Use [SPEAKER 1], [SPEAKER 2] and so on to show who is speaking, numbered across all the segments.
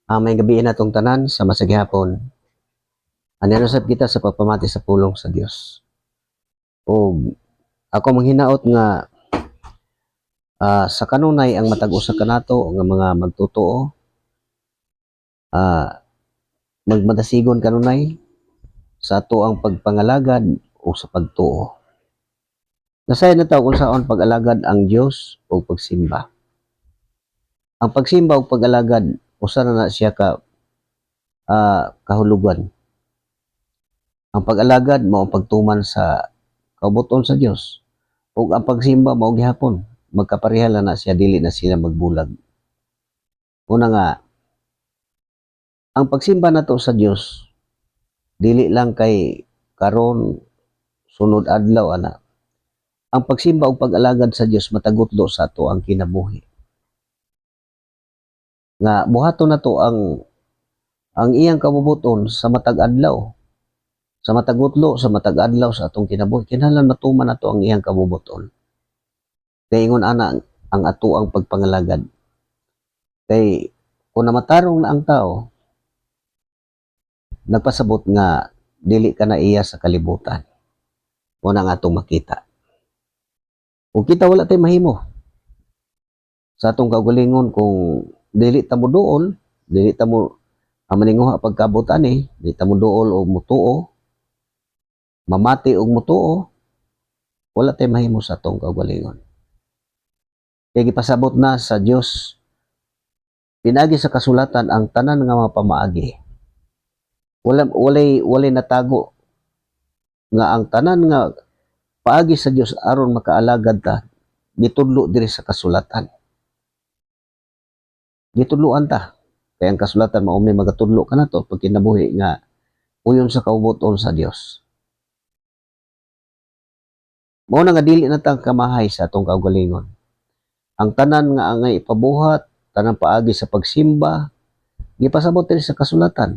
[SPEAKER 1] May gabi na itong tanan sa masagihapon. Anirusap kita sa pagpamati sa pulong sa Dios. O ako manghinaot nga sa kanunay ang matag-usa kanato nga mga magtotoo, magmadasigon kanunay sa ato ang pagpangalagad o sa pagtuo. Nasay na taw kung saan pag-alagad ang Dios o pagsimba. Ang pagsimba o pag-alagad usa na siya ka kahulugan. Ang pag-alagad mao ang pagtuman sa kaubuton sa Dios. Ug ang pagsimba mao gihapon magkapareha na siya, dili na sila magbulag. Una nga, ang pagsimba nato sa Dios dili lang kay karon sunod adlaw ana. Ang pagsimba ug pag-alagad sa Dios matagutlo sa ato ang kinabuhi. Nga buhaton nato ang iyang kabubuton sa matag adlaw, sa matagutlo, sa matag adlaw sa atong kinabuhi. Kinahanglan matuman nato ang iyang kabubuton. Kay ingon ana ang ato ang pagpangalagad. Kay kung namatarong na ang tao, nagpasabot nga dili ka na iya sa kalibutan. Muna nga atong makita. Kung kita wala tay mahimo sa atong kaugalingon, kung dili ta mo duol, dili ta mo maninguha pagkabutan dili ta mo duol o mutuo, mamati og mutuo, wala tay mahimo sa atong kaugalingon. Kay gipasabot na sa Dios, pinagi sa kasulatan ang tanan nga mga pamaagi. Walay natago nga ang tanan nga paagi sa Dios aron makaalagad ta, gitudlo diri sa kasulatan. Gitudloan ta. Kaya ang kasulatan mao may magatudlo kanato pag kinabuhi nga uyon sa kaubuton sa Dios. Mao na nga dili na ta kamahay sa atong kaugalingon. Ang tanan nga angay ipabuhat, tanang paagi sa pagsimba, gipasabot diri sa kasulatan.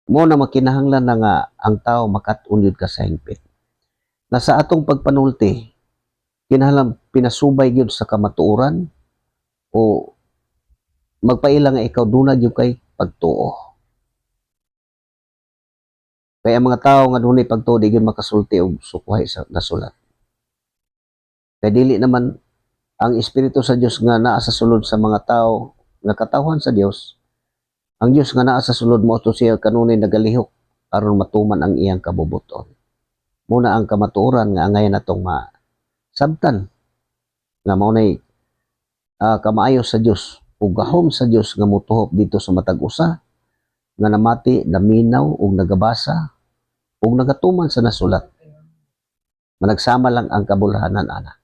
[SPEAKER 1] Mo na makinahanglan na nga ang tao makat-unyod ka sa hingpit. Na sa atong pagpanulti, kinahanglan pinasubay gyud sa kamatuoran o magpaila nga ikaw dunag yung kay pagtuo. Kaya ang mga tao nga dunay pagtuo di gyud makasulti og sukuhay sa nasulat. Kaya dili naman ang Espiritu sa Dios nga naa sa sulod sa mga tao nga katawhan sa Dios. Ang Dios nga naa sa sulod mo to siya kanunay nagalihok aron matuman ang iyang kabubuton. Muna ang kamatuoran nga angayan natong masabtan nga mao nay kamaayo sa Dios ug gahom sa Dios nga motuhop dito sa matag usa nga namati, naminaw ug nagabasa ug nagatuman sa nasulat. Managsama lang ang kabulhanan ana.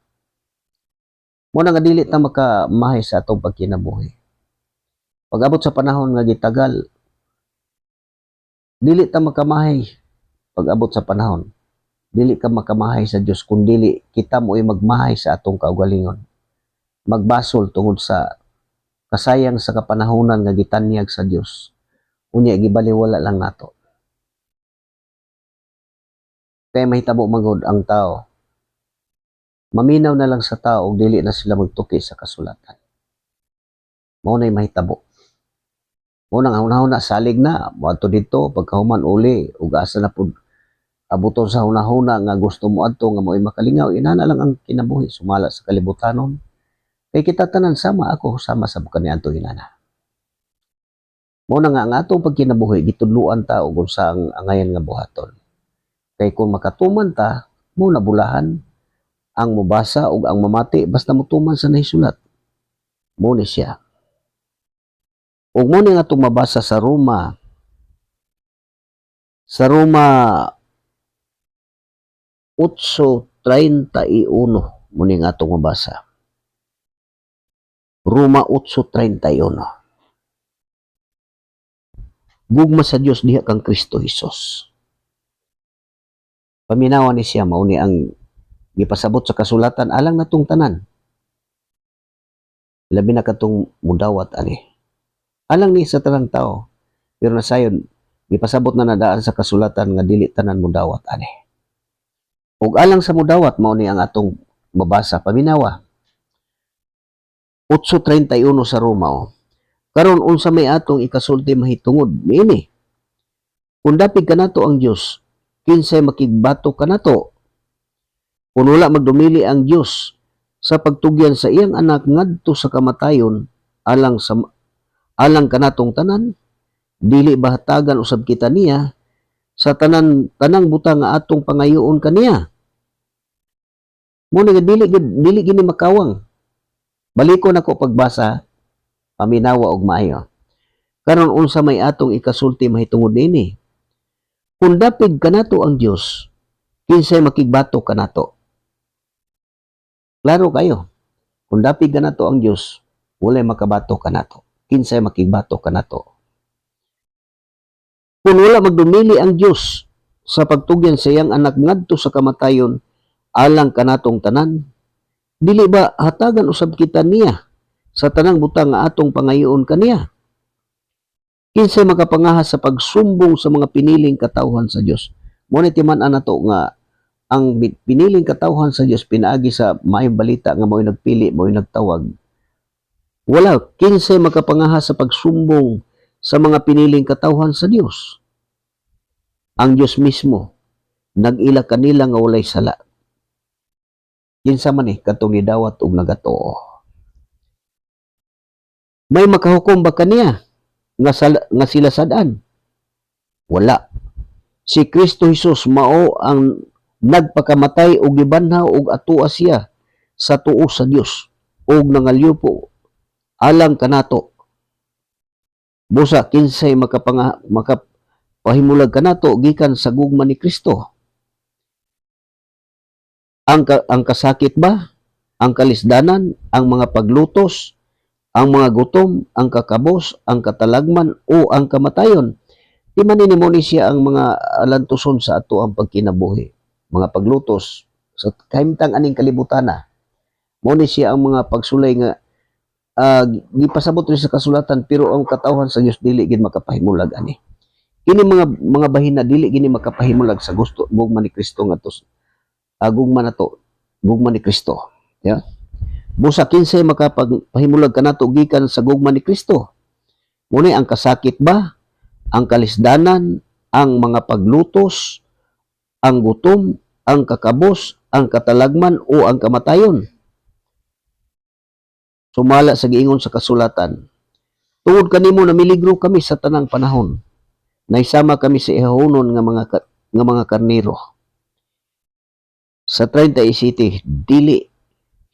[SPEAKER 1] Muna nga dili ta makamahay sa atong pagkinabuhi. Pag-abot sa panahon nga gitagal, dili ta makamahay. Pag-abot sa panahon, dili ka makamahay sa Dios kung dili kita mo'y magmahay sa atong kaugalingon. Magbasol tungod sa kasayang sa kapanahonan nga gitanyag sa Dios. Unya gibaliwala lang nato. Kaya mahitabo magod ang tao. Maminaw na lang sa tao ug dili na sila magtuki sa kasulatan. Mao nay mahitabo. Mao nang hunahuna salig na moadto dito pagkahuman uli ug asa na pud abuton sa hunahuna nga gusto mo adto nga mo'y makalingaw, inana lang ang kinabuhi sumala sa kalibutanon. Kay kita tanan sama, ako sama sa kaniadto inana. Mao na nga ang atong pagkinabuhi gitudluan ta og unsa ang angayan nga buhaton. Kay kung makatuman ta, mo na bulahan ang mubasa ug ang mamati basta motuman sa nahisulat. Mo ni siya. Ug mo ni nga itong mabasa sa Roma. Sa Roma 8:31 mo ni nga itong mabasa. Roma 8:31. Gugma sa Dios diha kang Kristo Hesus. Paminawan ni siya mao ni ang gipasabot sa kasulatan alang natong tanan. Labi na katong mudawat ani. Alang ni sa tanang tao. Pero nasayon gipasabot na nadaan sa kasulatan nga dili tanan mudawat ani. Ug alang sa mudawat mao ni ang atong mabasa paminawa. 8:31 sa Roma. Karon unsa may atong ikasulti mahitungod niini? Kung dapig kanato ang Dios, kinsay makigbatok kanato? Kung wala magdumili ang Dios sa pagtugyan sa iyang anak ngadto sa kamatayon alang kanatong tanan, dili bahatagan usab kita niya sa tanang butang nga atong pangayoon kaniya. Muna nga dili gini makawang. Balikon ako pagbasa, paminawa og maayo. Karon unsa may atong ikasulti mahitungod niini? Kung dapig kanato ang Dios, kinsay makigbatok kanato? Klaro kayo. Kung dapig kanato ang Dios, walay makabatok kanato. Kinsay makigbatok kanato? Kung wala magdumili ang Dios sa pagtugyan sa iyang anak ngadto sa kamatayon alang kanatong tanan, dili ba hatagan usab kita niya sa tanang butang nga atong pangayoon kaniya? Kinsay makapangahas sa pagsumbong sa mga piniling katawhan sa Dios? Mo ni timan-an nato nga ang piniling katawhan sa Dios pinaagi sa maayong balita nga mo'y nagpili, mo'y nagtawag. Wala kinsay makapangahas sa pagsumbong sa mga piniling katawhan sa Dios. Ang Dios mismo nag-ila kanila nga walay sala. Kinsa man katong nidawat og nagatoo. May makahukom ba kaniya nga sila sadan? Wala. Si Kristo Jesus mao ang nagpakamatay og gibanhaw og atua siya sa tuo sa Dios og nangalyupo alang kanato. Busa kinsay makapahimulag kanato gikan sa gugma ni Kristo? Ang kasakit ba? Ang kalisdanan? Ang mga paglutos? Ang mga gutom? Ang kakabos? Ang katalagman? O ang kamatayon? Di man ni siya ang mga alantuson sa ato ang pagkinabuhi. Mga paglutos sa kahimtang aning kalibutana. Mo ni siya ang mga pagsulay nga gipasabot rin sa kasulatan pero ang katawhan sa Dios dili gid makapahimulag ani. Kini mga bahina dili gini makapahimulag sa gusto gugma ni Kristo nga tos gugma ni Kristo. Ya. Busa kinsay makapagpahimulag kanato gikan sa gugma ni Kristo? Muna ang kasakit ba? Ang kalisdanan? Ang mga paglutos? Ang gutom? Ang kakabos? Ang katalagman? O ang kamatayon? Sumala sa giingon sa kasulatan, tungod kanimo namiligro kami sa tanang panahon. Naisama kami sa ihahunon nga mga karnero. Sa 37, dili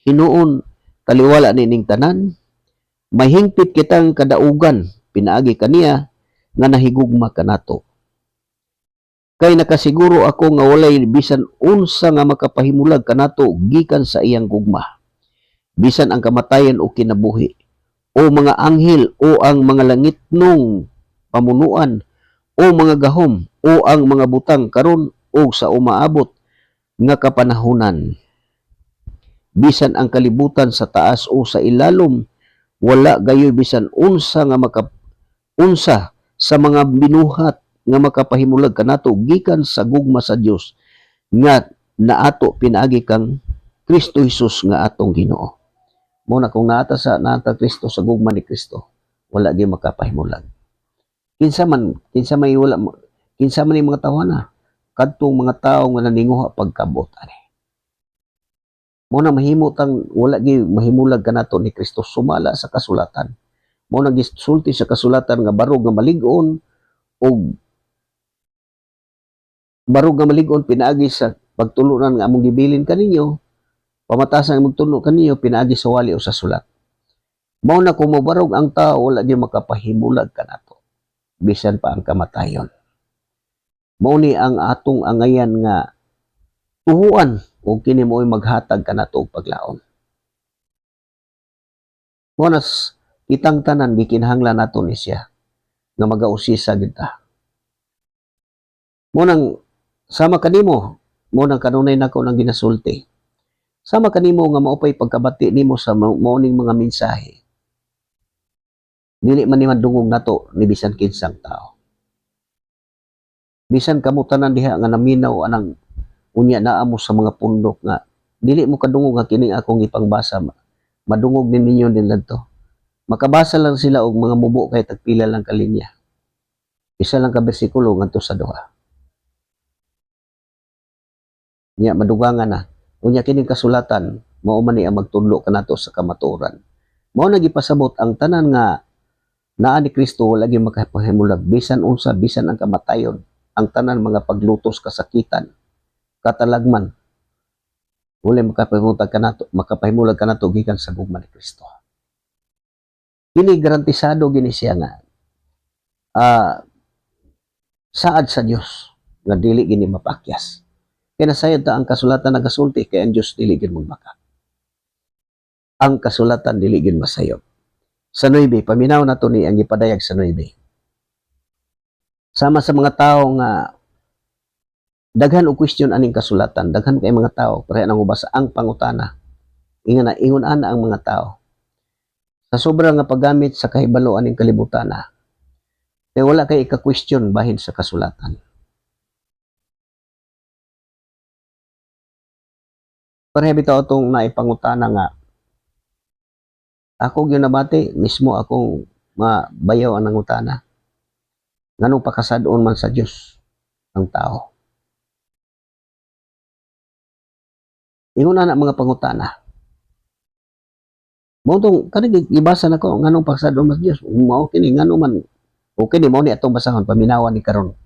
[SPEAKER 1] hinuon taliwala nining tanan, mahingpit kitang kadaugan, pinaagi kaniya nga nahigugma kanato. Kay nakasiguro ako nga walay bisan unsa nga makapahimulag kanato gikan sa iyang gugma. Bisan ang kamatayan o kinabuhi, o mga anghel, o ang mga langitnong pamunuan, o mga gahom, o ang mga butang karon o sa umaabot nga kapanahunan. Bisan ang kalibutan sa taas o sa ilalom, wala gayoy bisan unsa sa mga binuhat nga makapahimulag kanato gikan sa gugma sa Dios nga naato pinaagi kang Kristo Jesus nga atong Ginoo. Muna kung naata Kristo sa gugma ni Kristo, wala gyud makapahimulag. Kinsa man yung mga tawana kadtong mga tawo nga naninguha pagkabot ani. Muna mahimutang wala gyud mahimulag kanato ni Kristo sumala sa kasulatan. Muna gisulti sa kasulatan nga barog nga malig-on pinaagi sa pagtulunan nga among gibilin kaninyo. Pamatasan ang magtuno kaniyo pinaagi sa wali o sa sulat. Mao na kung mabarog ang tao wala di makapahimulag kanato. Bisan pa ang kamatayon. Mao ni ang atong angayan nga tuhuan o kini mo'y maghatag kanato og paglaon. Mao nas kitang tanan gikinahanglan nato ni siya nga magausisa gid ta. Mo nang sama kanimo, mo nang kanunay nako nang ginasulti. Sama kanimo nga maupay pagkabati nimo sa maoning mga mensahe. Dili man ni madungog nato ni bisan kinsang tao. Bisan kamo tanan diha nga naminaw anang unya naa mo sa mga pundok nga dili mo kadungog nga kining akong ipangbasa. Madungog din ninyo din ladto. makabasa lang sila og mga mubo kay tagpila lang ka linya. Isa lang ka bersikulo ngadto sa duha. Nya madugangan na. Unya kining kasulatan mao man ni ang magtudlo kanato sa kamatuoran. Mao nagipasabot ang tanan nga naa ni Kristo wala gyud makapahimulag bisan unsa bisan ang kamatayon, ang tanan mga paglutos kasakitan, katalagman wala makapahimulag kanato gikan sa gugma ni Kristo. Kini garantisado gini siya nga saad sa Dios nga dili gini mapakyas. Kaya nasayod ta ang kasulatan nagasulti kay ang Dios dili gid magbaka. Ang kasulatan dili gid masayod. Sa 9, paminaw na to ni ang ipadayag sa 9. Sama sa mga tao nga daghan og question aning kasulatan, daghan kay mga tao pareha nang ubasa ang pangutana. Ingon ana ang mga tao. Sa sobra nga paggamit sa kahibalo aning kalibutan kay wala kay ika-question bahin sa kasulatan. Pareha bitaw itong naipangutana nga ako gyud nabati mismo akong mabayaw ang nangutana. Nganong pakasadon man sa Dios ang tao. Ingon na mga pangutana. Mao tong kaning gibasa nako nganong pakasadon man sa Dios. Mao kini ngano man okay ni mao ni atong basahon paminawan ni karon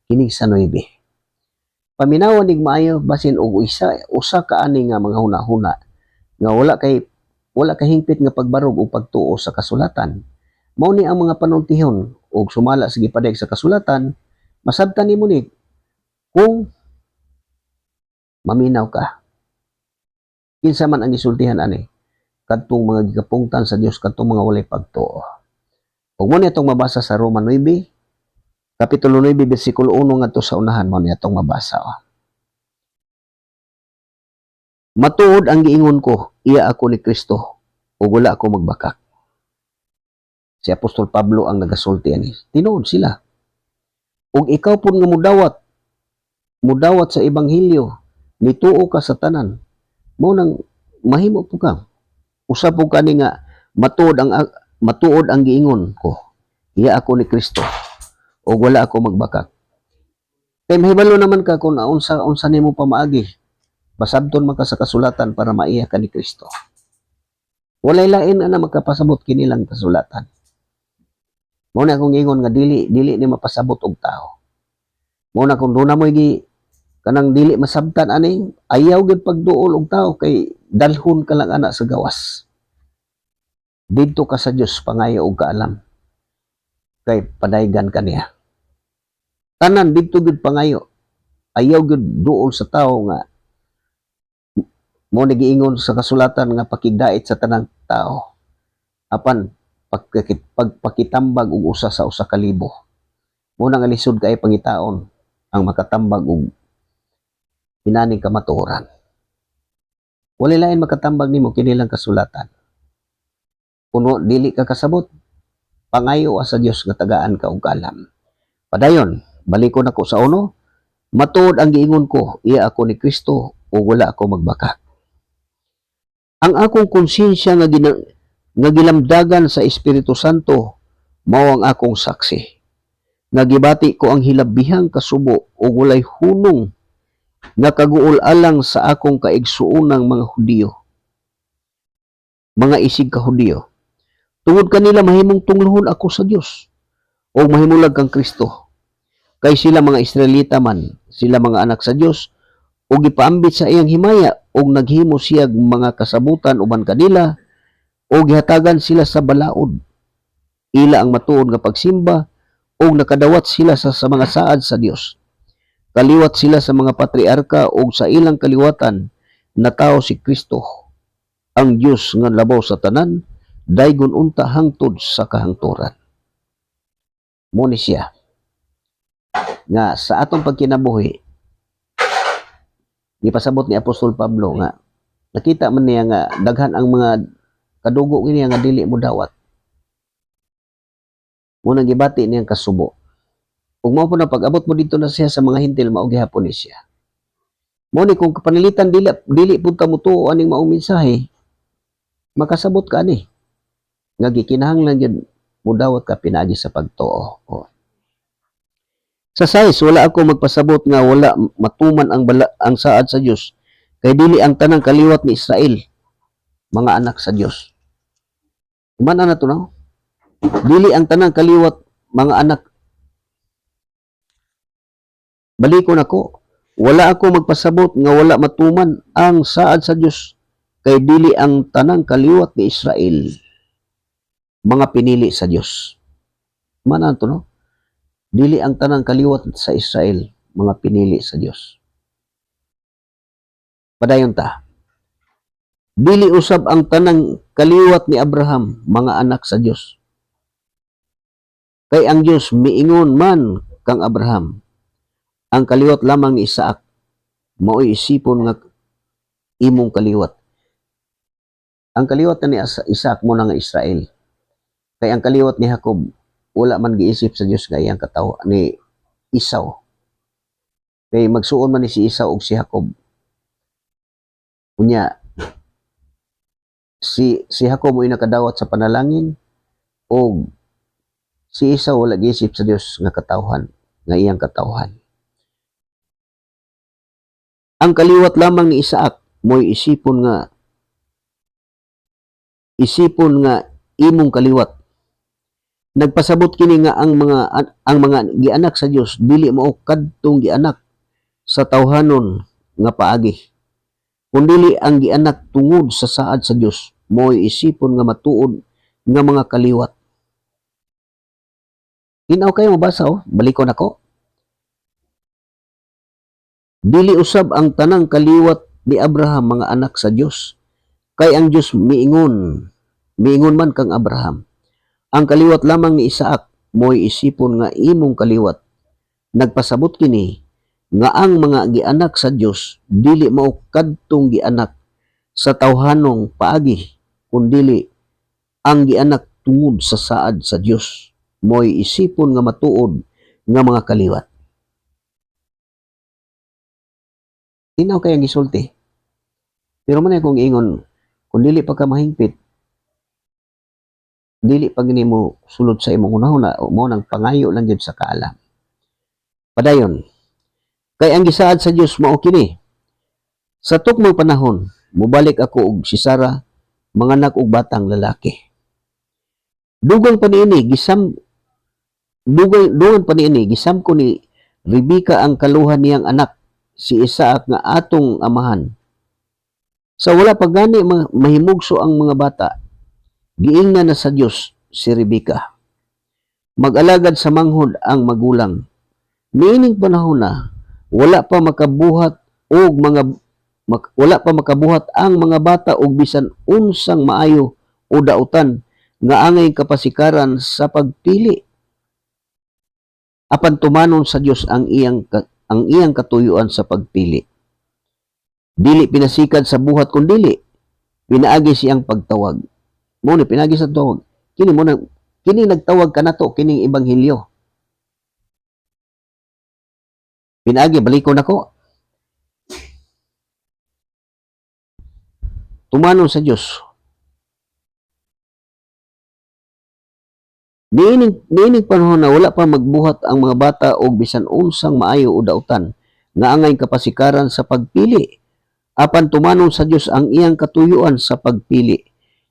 [SPEAKER 1] kini sa 9. Paminawan nig maayo basin og usa ka ani nga mga hunahuna nga wala kay hingpit nga pagbarog o pagtuo sa kasulatan. Mao ni ang mga panultihon og sumala sa gipadayag sa kasulatan, masabtan nimo ni kung maminaw ka. Kinsa man ang gisultihan ani kadtong mga gikapungtan sa Dios kadtong mga walay pagtuo. Ug mo ni atong mabasa sa Roma 9, kapitulo 9 bersikulo 1 ngadto sa unahan mo ni atong mabasa. Matuod ang giingon ko, iya ako ni Kristo, ug wala ako magbakak. Si Apostol Pablo ang nagasulti ani. Tinuod sila. Ug ikaw pud nga mudawat sa ebanghelyo, nituo ka sa tanan. Mao nang mahimo po ka. Usa po kani nga matuod ang giingon ko, iya ako ni Kristo, ug wala ako magbakak. Kay mahibalo naman ka kung unsa nimo pamaagi. Basabton man ka sa kasulatan para maiya ka ni Kristo. Walay lain na makapasabot kini lang kasulatan. Mao na akong ingon nga dili ni mapasabot og tao. Mao na kung duna mo kanang dili masabtan ani, ayaw gid pagduol og tao kay dalhon ka lang ana sa gawas. Didto ka sa Dios pangayo og kaalam. Kay padaygan ka niya. Tanan didto gid pangayo. Ayaw gid duol sa tao nga mo nagiingon sa kasulatan nga pakigdait sa tanang tao apan pagpakitambag og usa sa usa ka libo. Mo nang alisod kay pangitaon ang makatambag og inaning kamatuoran. Wala lain makatambag nimo kini lang kasulatan. Kuno dili ka kasabot, pangayo sa Dios nga tagaan ka og alam. Padayon, balikon ako sa 1. Matuod ang giingon ko, iya ako ni Kristo ug wala ako magbaka. Ang akong konsensya nga gilamdagan sa Espiritu Santo mao ang akong saksi. Nagibati ko ang hilabihang kasubo ug walay hunong nga kaguol alang sa akong kaigsuonang mga Hudiyo. Mga isig ka Hudiyo. Tungod kanila mahimong tunglohon ako sa Dios o mahimulag kang Kristo. Kay sila mga Israelita man, sila mga anak sa Dios o gipaambit sa iyang himaya o naghimo siyag mga kasabutan uban kanila o gihatagan sila sa balaod. Ila ang matuod nga pagsimba o nakadawat sila sa mga saad sa Dios. Kaliwat sila sa mga patriarka o sa ilang kaliwatan na tao si Kristo. Ang Dios nga labaw sa tanan, daygon unta hangtod sa kahangturan. Muni siya nga sa atong pagkinabuhi gipasabot ni Apostol Pablo nga nakita man niya nga daghan ang mga kadugo niya nga dili mo dawat. Munang gibati niyang kasubo. Ug mao po na pag-abot mo dito na siya sa mga hintil mao gihapon ni siya. Mo ni kung kapanilitan dili pud ta mutuo aning maong mensahe, makasabot ka ani. nga gikinahanglan gyud mudawat ka pinaagi sa pagtuo. O. Sa size, wala ako magpasabot nga wala matuman ang saad sa Dios kay dili ang tanang kaliwat ni Israel mga anak sa Dios. Mana na to no? Dili ang tanang kaliwat mga anak. Balikon ako. Wala ako magpasabot nga wala matuman ang saad sa Dios kay dili ang tanang kaliwat ni Israel mga pinili sa Dios. Mana to no? Dili ang tanang kaliwat sa Israel mga pinili sa Dios. Padayon ta. Dili usab ang tanang kaliwat ni Abraham mga anak sa Dios. Kay ang Dios miingon man kang Abraham, ang kaliwat lamang ni Isaac mao'y isipon nga imong kaliwat. Ang kaliwat na ni Isaac mo na nga Israel. Kay ang kaliwat ni Jacob wala man giisip sa Dios nga iyang katawo ni Esau. Kay magsuon man ni si Esau ug si Jacob. Unya si Jacob mo'y nakadawat sa panalangin o si Esau wala giisip sa Dios nga katawhan, nga iyang katawhan. Ang kaliwat lamang ni Isaac mo'y isipon nga imong kaliwat. Nagpasabot kini nga ang mga gianak sa Dios dili mao kadtong gianak sa tawhanon nga paagi. Kundili ang gianak tungod sa saad sa Dios mo'y isipon nga matuod nga mga kaliwat. Hinaw kayo mabasa balikon ako. Dili usab ang tanang kaliwat ni Abraham mga anak sa Dios. Kay ang Dios miingon man kang Abraham. Ang kaliwat lamang ni Isaac mo'y isipon nga imong kaliwat. Nagpasabot kini nga ang mga gianak sa Dios dili mao kadtong gianak sa tawhanong paagi, kundili ang gianak tungod sa saad sa Dios mo'y isipon nga matuod nga mga kaliwat. Tinaw kay ang gisulti. Pero man kung ingon, kung dili pa ka mahingpit, dili pa gini mo sulod sa imong hunahuna o mo nang pangayo lang gyud sa kaalam. Padayon. Kay ang gisaad sa Dios mao kini. Sa tukmong panahon, mubalik ako og si Sarah, manganak og batang lalaki. Dugang pa niini gisam ko ni Rebecca ang kaluhan niyang anak si Isaac nga atong amahan. Sa wala pa gani mahimugso ang mga bata, giingnan na sa Dios si Rebecca. Mag-alagad sa manghod ang magulang. Niining panahon na wala pa makabuhat ang mga bata og bisan unsang maayo o dautan nga angay kapasikaran sa pagpili. Apan tumanon sa Dios ang iyang katuyuan sa pagpili. Dili pinasikad sa buhat kundili pinaagi siyang pagtawag. Mo ni pinaagi sa tawag. Kini nagtawag kanato kining ebanghelyo. Pinaagi balikon ako. Tumanon sa Dios. Niining panahon na wala pa magbuhat ang mga bata og bisan unsang maayo o dautan nga angay kapasikaran sa pagpili. Apan tumanon sa Dios ang iyang katuyuan sa pagpili.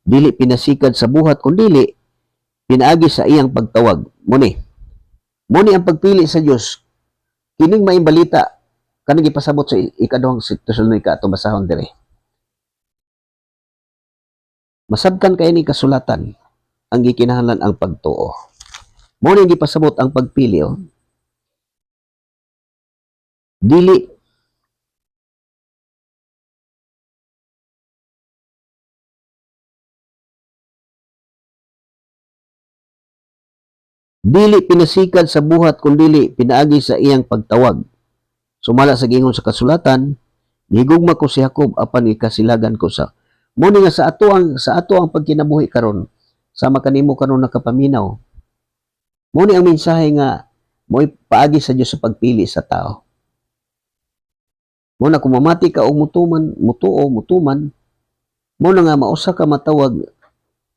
[SPEAKER 1] Dili pinasikad sa buhat kundili pinaagi sa iyang pagtawag. Muni ang pagpili sa Dios. Kining maayong balita kanang gipasabot sa ikaduhang Tesalonika ato basahon dire. Masabtan kay ni kasulatan ang gikinahanglan ang pagtuo. Muni ang gipasabot ang pagpili Dili pinasikad sa buhat kundili pinaagi sa iyang pagtawag. Sumala sa gingon sa kasulatan, gigugma ko si Jacob apan ikasilagan ko sa. Muni nga sa ato ang pagkinabuhi karon, sama kanimo karon nakapaminaw. Muni ang mensahe nga mo'y paagi sa Dios sa pagpili sa tao. Muna kung mamati ka o mutuman, mutuman, muna nga mausa ka matawag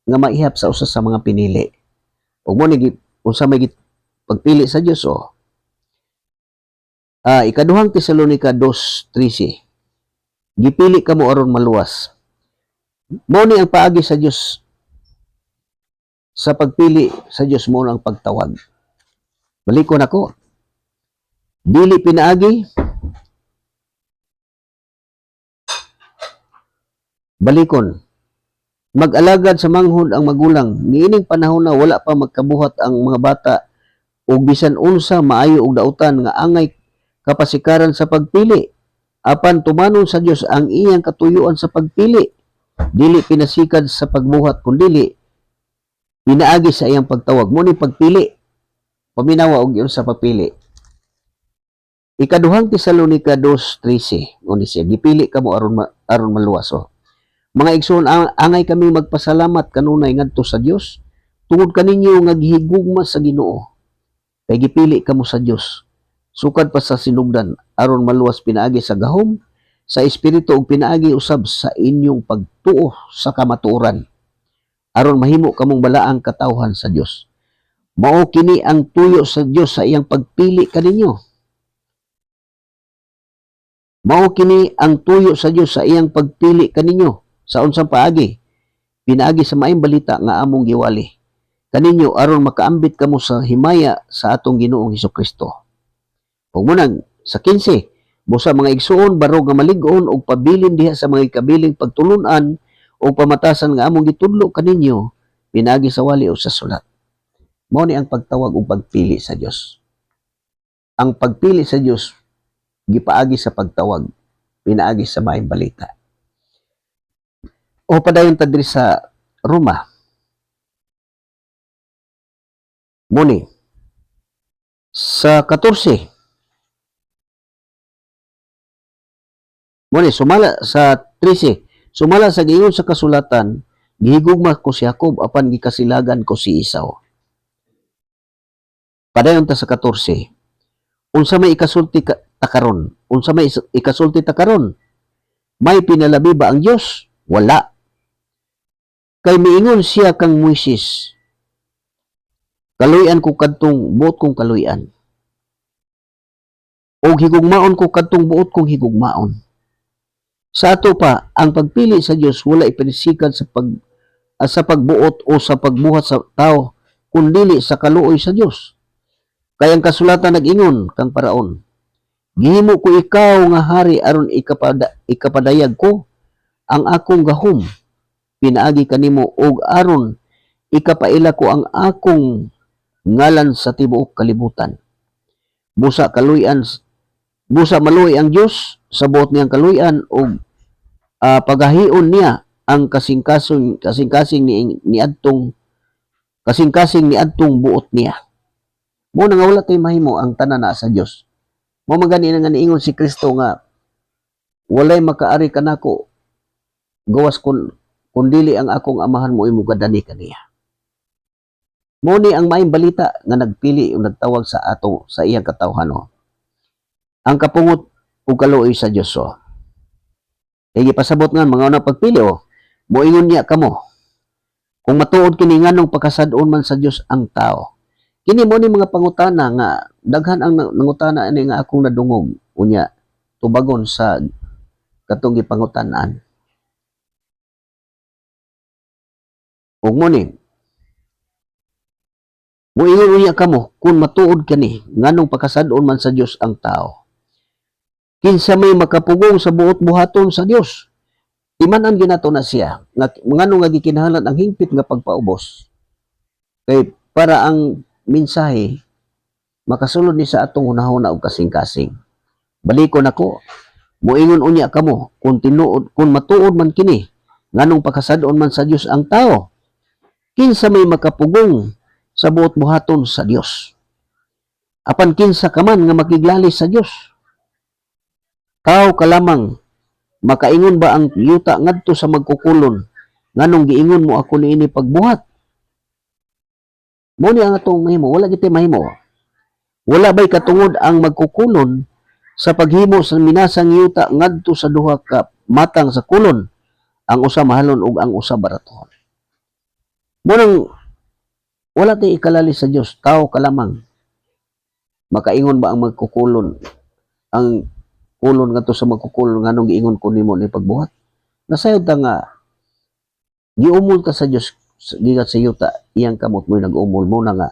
[SPEAKER 1] nga maihap sa usa sa mga pinili. Ug mo ni unsa may pagpili sa Dios ikaduhang Tesalonica 2:13. Gipili kamo aron maluwas. Mao ni ang paagi sa Dios. Sa pagpili sa Dios mo ang pagtawag. Balikon ako. Dili pinaagi. Balikon. Mag-alagad sa manghod ang magulang. Niining panahon na wala pa magkabuhat ang mga bata ug bisan unsa maayo og dautan nga angay kapasikaran sa pagpili. Apan tumanon sa Dios ang iyang katuyuan sa pagpili. Dili pinasikad sa pagbuhat kundi pinaagi sa iyang pagtawag. Mo ni pagpili. Paminawa og yun sa pagpili. Ikaduhang Tesalonica 2:13. Ngunit siya, gipili kamo aron maluwas. Mga igsoon, angay kami magpasalamat kanunay ngadto sa Dios tungod kaninyo nga gihigugma sa Ginoo. Kay gipili kamo sa Dios. Sukad pa sa sinugdan aron maluwas pinaagi sa gahom, sa espiritu ug pinaagi usab sa inyong pagtuo sa kamatuoran. Aron mahimo kamong balaang katawhan sa Dios. Mao kini ang tuyo sa Dios sa iyang pagpili kaninyo. Mao kini ang tuyo sa Dios sa iyang pagpili kaninyo. Sa unsang paagi? Pinaagi sa maayong balita nga among giwali kaninyo aron makaambit kamo sa himaya sa atong Ginoong Hesukristo. Ug munang sa 15, busa mga igsuon barog nga malig-on og pabilin diha sa mga kabiling pagtulunan o pamatasan nga among gitudlo kaninyo pinaagi sa wali o sa sulat. Mao ni ang pagtawag ug pagpili sa Dios. Ang pagpili sa Dios gipaagi sa pagtawag, pinaagi sa maayong balita. O padayon ta diri sa Roma. Muni sa 14. Muni sumala sa 13. Sumala sa giingon sa kasulatan, gihigugma ko si Jacob apan gikasilagan ko si Esau. Padayon ta sa 14. Unsa may ikasulti ta karon? Unsa may ikasulti ta karon? May pinalabi ba ang Dios? Wala. Kay miingon siya kang Moises, kaluyan ko kadtong buot kong kaluyan. O higugmaon ko kadtong buot kong higugmaon. Sa ato pa, ang pagpili sa Dios wala ipinisikan sa pagbuot o sa pagbuhat sa tao, kundi sa kaluoy sa Dios. Kay ang kasulatan nag-ingon kang Paraon, gihimo ko ikaw nga hari aron ikapadayag ko ang akong gahom. Pinaagi kanimo og aron ikapaila ko ang akong ngalan sa tibuok kalibutan. Busa maluoy ang Dios sa buot niyang kaluyan og pagahion niya ang kasing-kasing ni adtong buot niya. Mo nga wala tay mahimo ang tanan na sa Dios. Mo magani nga niingon si Kristo nga walay makaari kanako gawas kun dili ang akong amahan mo imugadani kaniya. Mo ni ang maayong balita nga nagpili o nagtawag sa iyang katawhan. Ang kapungot ug kaluoy sa Dios. Kay gipasabot nga mga unang pagpili moingon niya kamo. Kung matuod kini nganong pakasad-on man sa Dios ang tao. Kini mo ni mga pangutana nga daghan ang nangutana ani nga akong nadungog unya tubagon sa katong gipangutan-an. Ug mo ni moingon unya kamo kung matuod kani nganong pakasad-on man sa Dios ang tao. Kinsa may makapugong sa buot buhaton sa Dios. Imanan ginato na siya nga nganong nga gikinahanglan ang hingpit nga pagpaubos. Kay para ang mensahe makasulod ni sa atong hunahuna og kasing-kasing. Balikon ako, moingon unya kamo kung matuod man kini nganong pakasad-on man sa Dios ang tao. Kinsa may makapugong sa buot buhaton sa Dios. Apan kinsa ka man nga makiglalis sa Dios. Tao ka lamang, makaingon ba ang yuta ngadto sa magkukulon nganong giingon mo ako niini pagbuhat? Mo ni ang atong mahimo, wala gid mahimo. Wala ba'y katungod ang magkukulon sa paghimo sa minasang yuta ngadto sa duha ka matang sa kulon, ang usa mahalon ug ang usa baraton. Munang wala tayo ikalali sa Dios, tao ka lamang. Makaingon ba ang magkukulon? Ang kulon nga to sa magkukulon nganong giingon ko nimo ni pagbuhat? Nasayod ta nga giumol ta sa Dios gikan sa yuta iyang kamot mo nag-umol mo na nga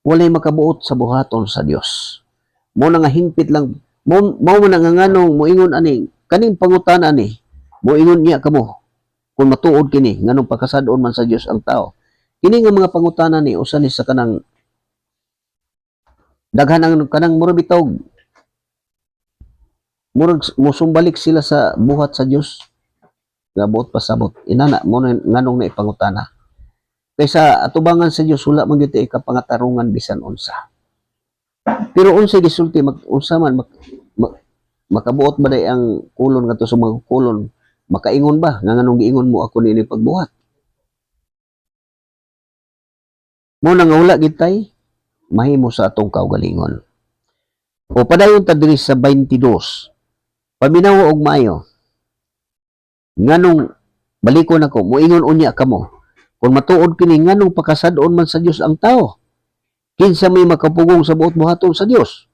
[SPEAKER 1] walay makabuot sa buhaton sa Dios. Mo na nga hingpit lang mo man nga nganong moingon ani kaning pangutan ani moingon niya kamo kung matuod kini nganong pagkasadon man sa Dios ang tao. Kini nga mga pangutanan ni usa ni sa kanang daghan ang kanang murag bitaw murag musumbalik sila sa buhat sa Dios nga buot pasabot inana mo nganong na ipangutana kaysa atubangan sa Dios wala man gyud kapangatarungan bisan unsa pero unsay gisulti unsa man makabuot ba day ang kulon ngadto sa mga kulon makaingon ba nga nganong giingon mo ako niini pagbuhat mo na nga wala gid tay mahimo sa atong kaugalingon o padayon ta diri sa 22 paminaw og maayo nganong balikon ako moingon unya kamo kung matuod kini nganong pakasad-on man sa Dios ang tao kinsa may makapugong sa buot buhaton sa Dios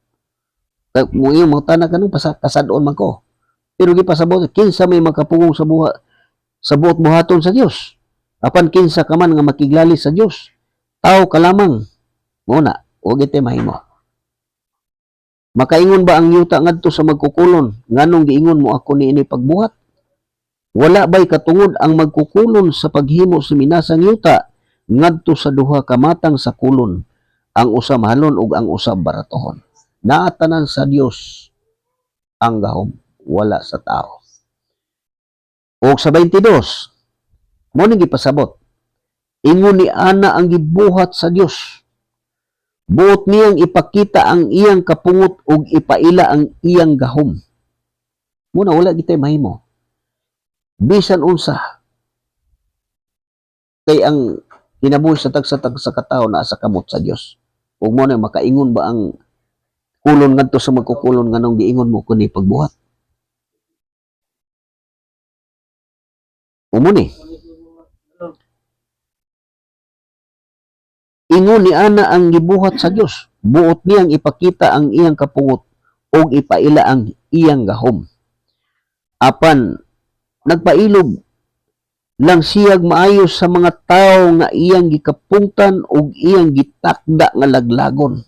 [SPEAKER 1] moingon mo tanan kanong kasad-on man ko pero gipasabot kinsa may makapugong sa buot buhaton sa Dios apan kinsa ka man nga makiglali sa Dios tao ka lamang mo na og ite mahimo makaingon ba ang yuta ngadto sa magkukulon nganong giingon mo ako niini pagbuhat wala ba'y katungod ang magkukulon sa paghimo sa minasang yuta ngadto sa duha ka matang sa kulon ang usa mahalon ug ang usa baratohon naatanan sa Dios ang gahom wala sa tao ug sa 22 mo ning gipasabot ingon ni ana ang gibuhat sa Dios buot niyang ipakita ang iyang kapungot ug ipaila ang iyang gahom muna wala gitay mahimo bisan unsa kay ang kinabuhi sa tagsa katao naa sa kamot sa Dios ug mo na makaingon ba ang kulon ngadto sa magkukulon nganong giingon mo kuni pagbuhat umuni ingon ni ana ang gibuhat sa Dios buot niyang ipakita ang iyang kapungot ug ipaila ang iyang gahom apan nagpailog lang siyag maayo sa mga tao nga iyang gikapungtan ug iyang gitakda nga laglagon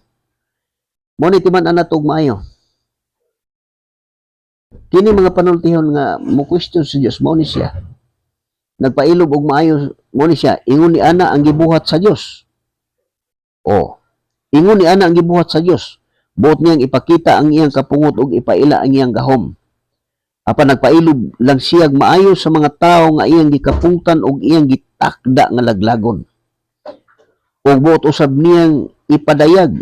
[SPEAKER 1] mo ni timan ana tog maayo kini mga panultihon nga mo question sa Dios mo ni siya nagpailog og maayo mo ni siya ingon ni ana ang gibuhat sa Dios o ingon ni ana ang gibuhat sa Dios buot niyang ipakita ang iyang kapungot ug ipaila ang iyang gahom apan nagpailog lang siyag maayo sa mga tao nga iyang gikapungtan ug iyang gitakda nga laglagon ug buot usab niyang ipadayag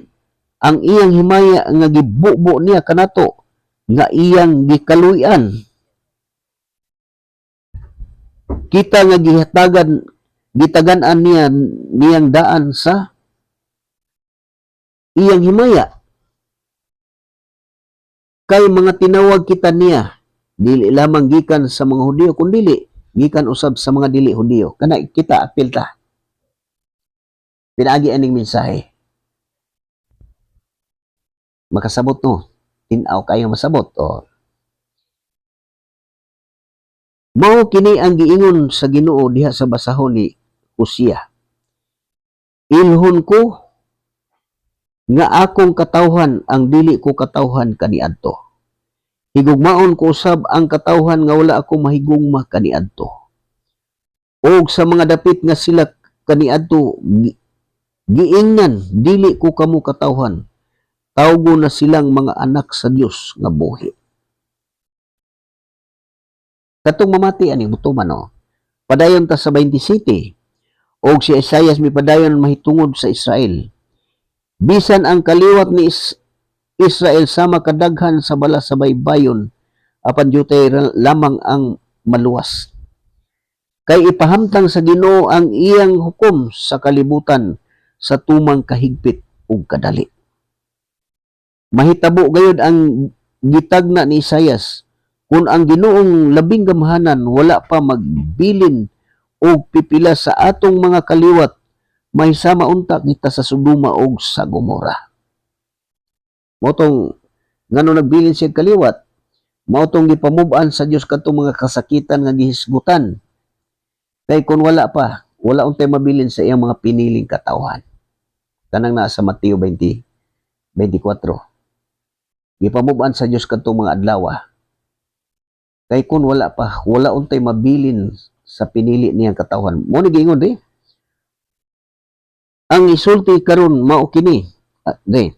[SPEAKER 1] ang iyang himaya nga gibubo niya kanato nga iyang gikaluy-an kita nga gitagan-an niya niyang daan sa iyang himaya kay mga tinawag kita niya dili lamang gikan sa mga Hudiyo kundi gikan usab sa mga dili Hudiyo kana kita apil ta pinaagi aning mensahe makasabot no tin-aw kayo masabot o mao kini ang giingon sa Ginoo diha sa basahon ni Hosea ilhon ko nga akong katawhan ang dili ko katawhan kaniadto higugmaon ko usab ang katawhan nga wala ako mahigugma kaniadto og sa mga dapit nga sila kaniadto giingnan dili ko kamo katawhan tawgo na silang mga anak sa Dios nga buhi katong mamati ani butuman no padayon ta sa 27 og si Isaias mipadayon mahitungod sa Israel bisan ang kaliwat ni Israel sama kadaghan sa bala sa baybayon apan jutay lamang ang maluwas kay ipahamtang sa Ginoo ang iyang hukom sa kalibutan sa tumang kahigpit ug kadali mahitabo gayud ang gitagna ni Isaias kung ang Ginoong labing gamhanan wala pa magbilin o pipila sa atong mga kaliwat, may sama unta kita sa Sodoma o sa Gomora. Motong ngano nagbilin siya kaliwat, mautong gipamubaan sa Dios kadtong mga kasakitan nga gihisgutan. Kay kung wala untay mabilin sa iyang mga piniling katawhan. Kanang naa sa Mateo 20:24. Gipamubaan sa Dios kadtong mga adlaw. Kay kung wala untay mabilin sa pinili niyang katawhan. Mo ni giingon di. Ang isulti karon mao kini. Di.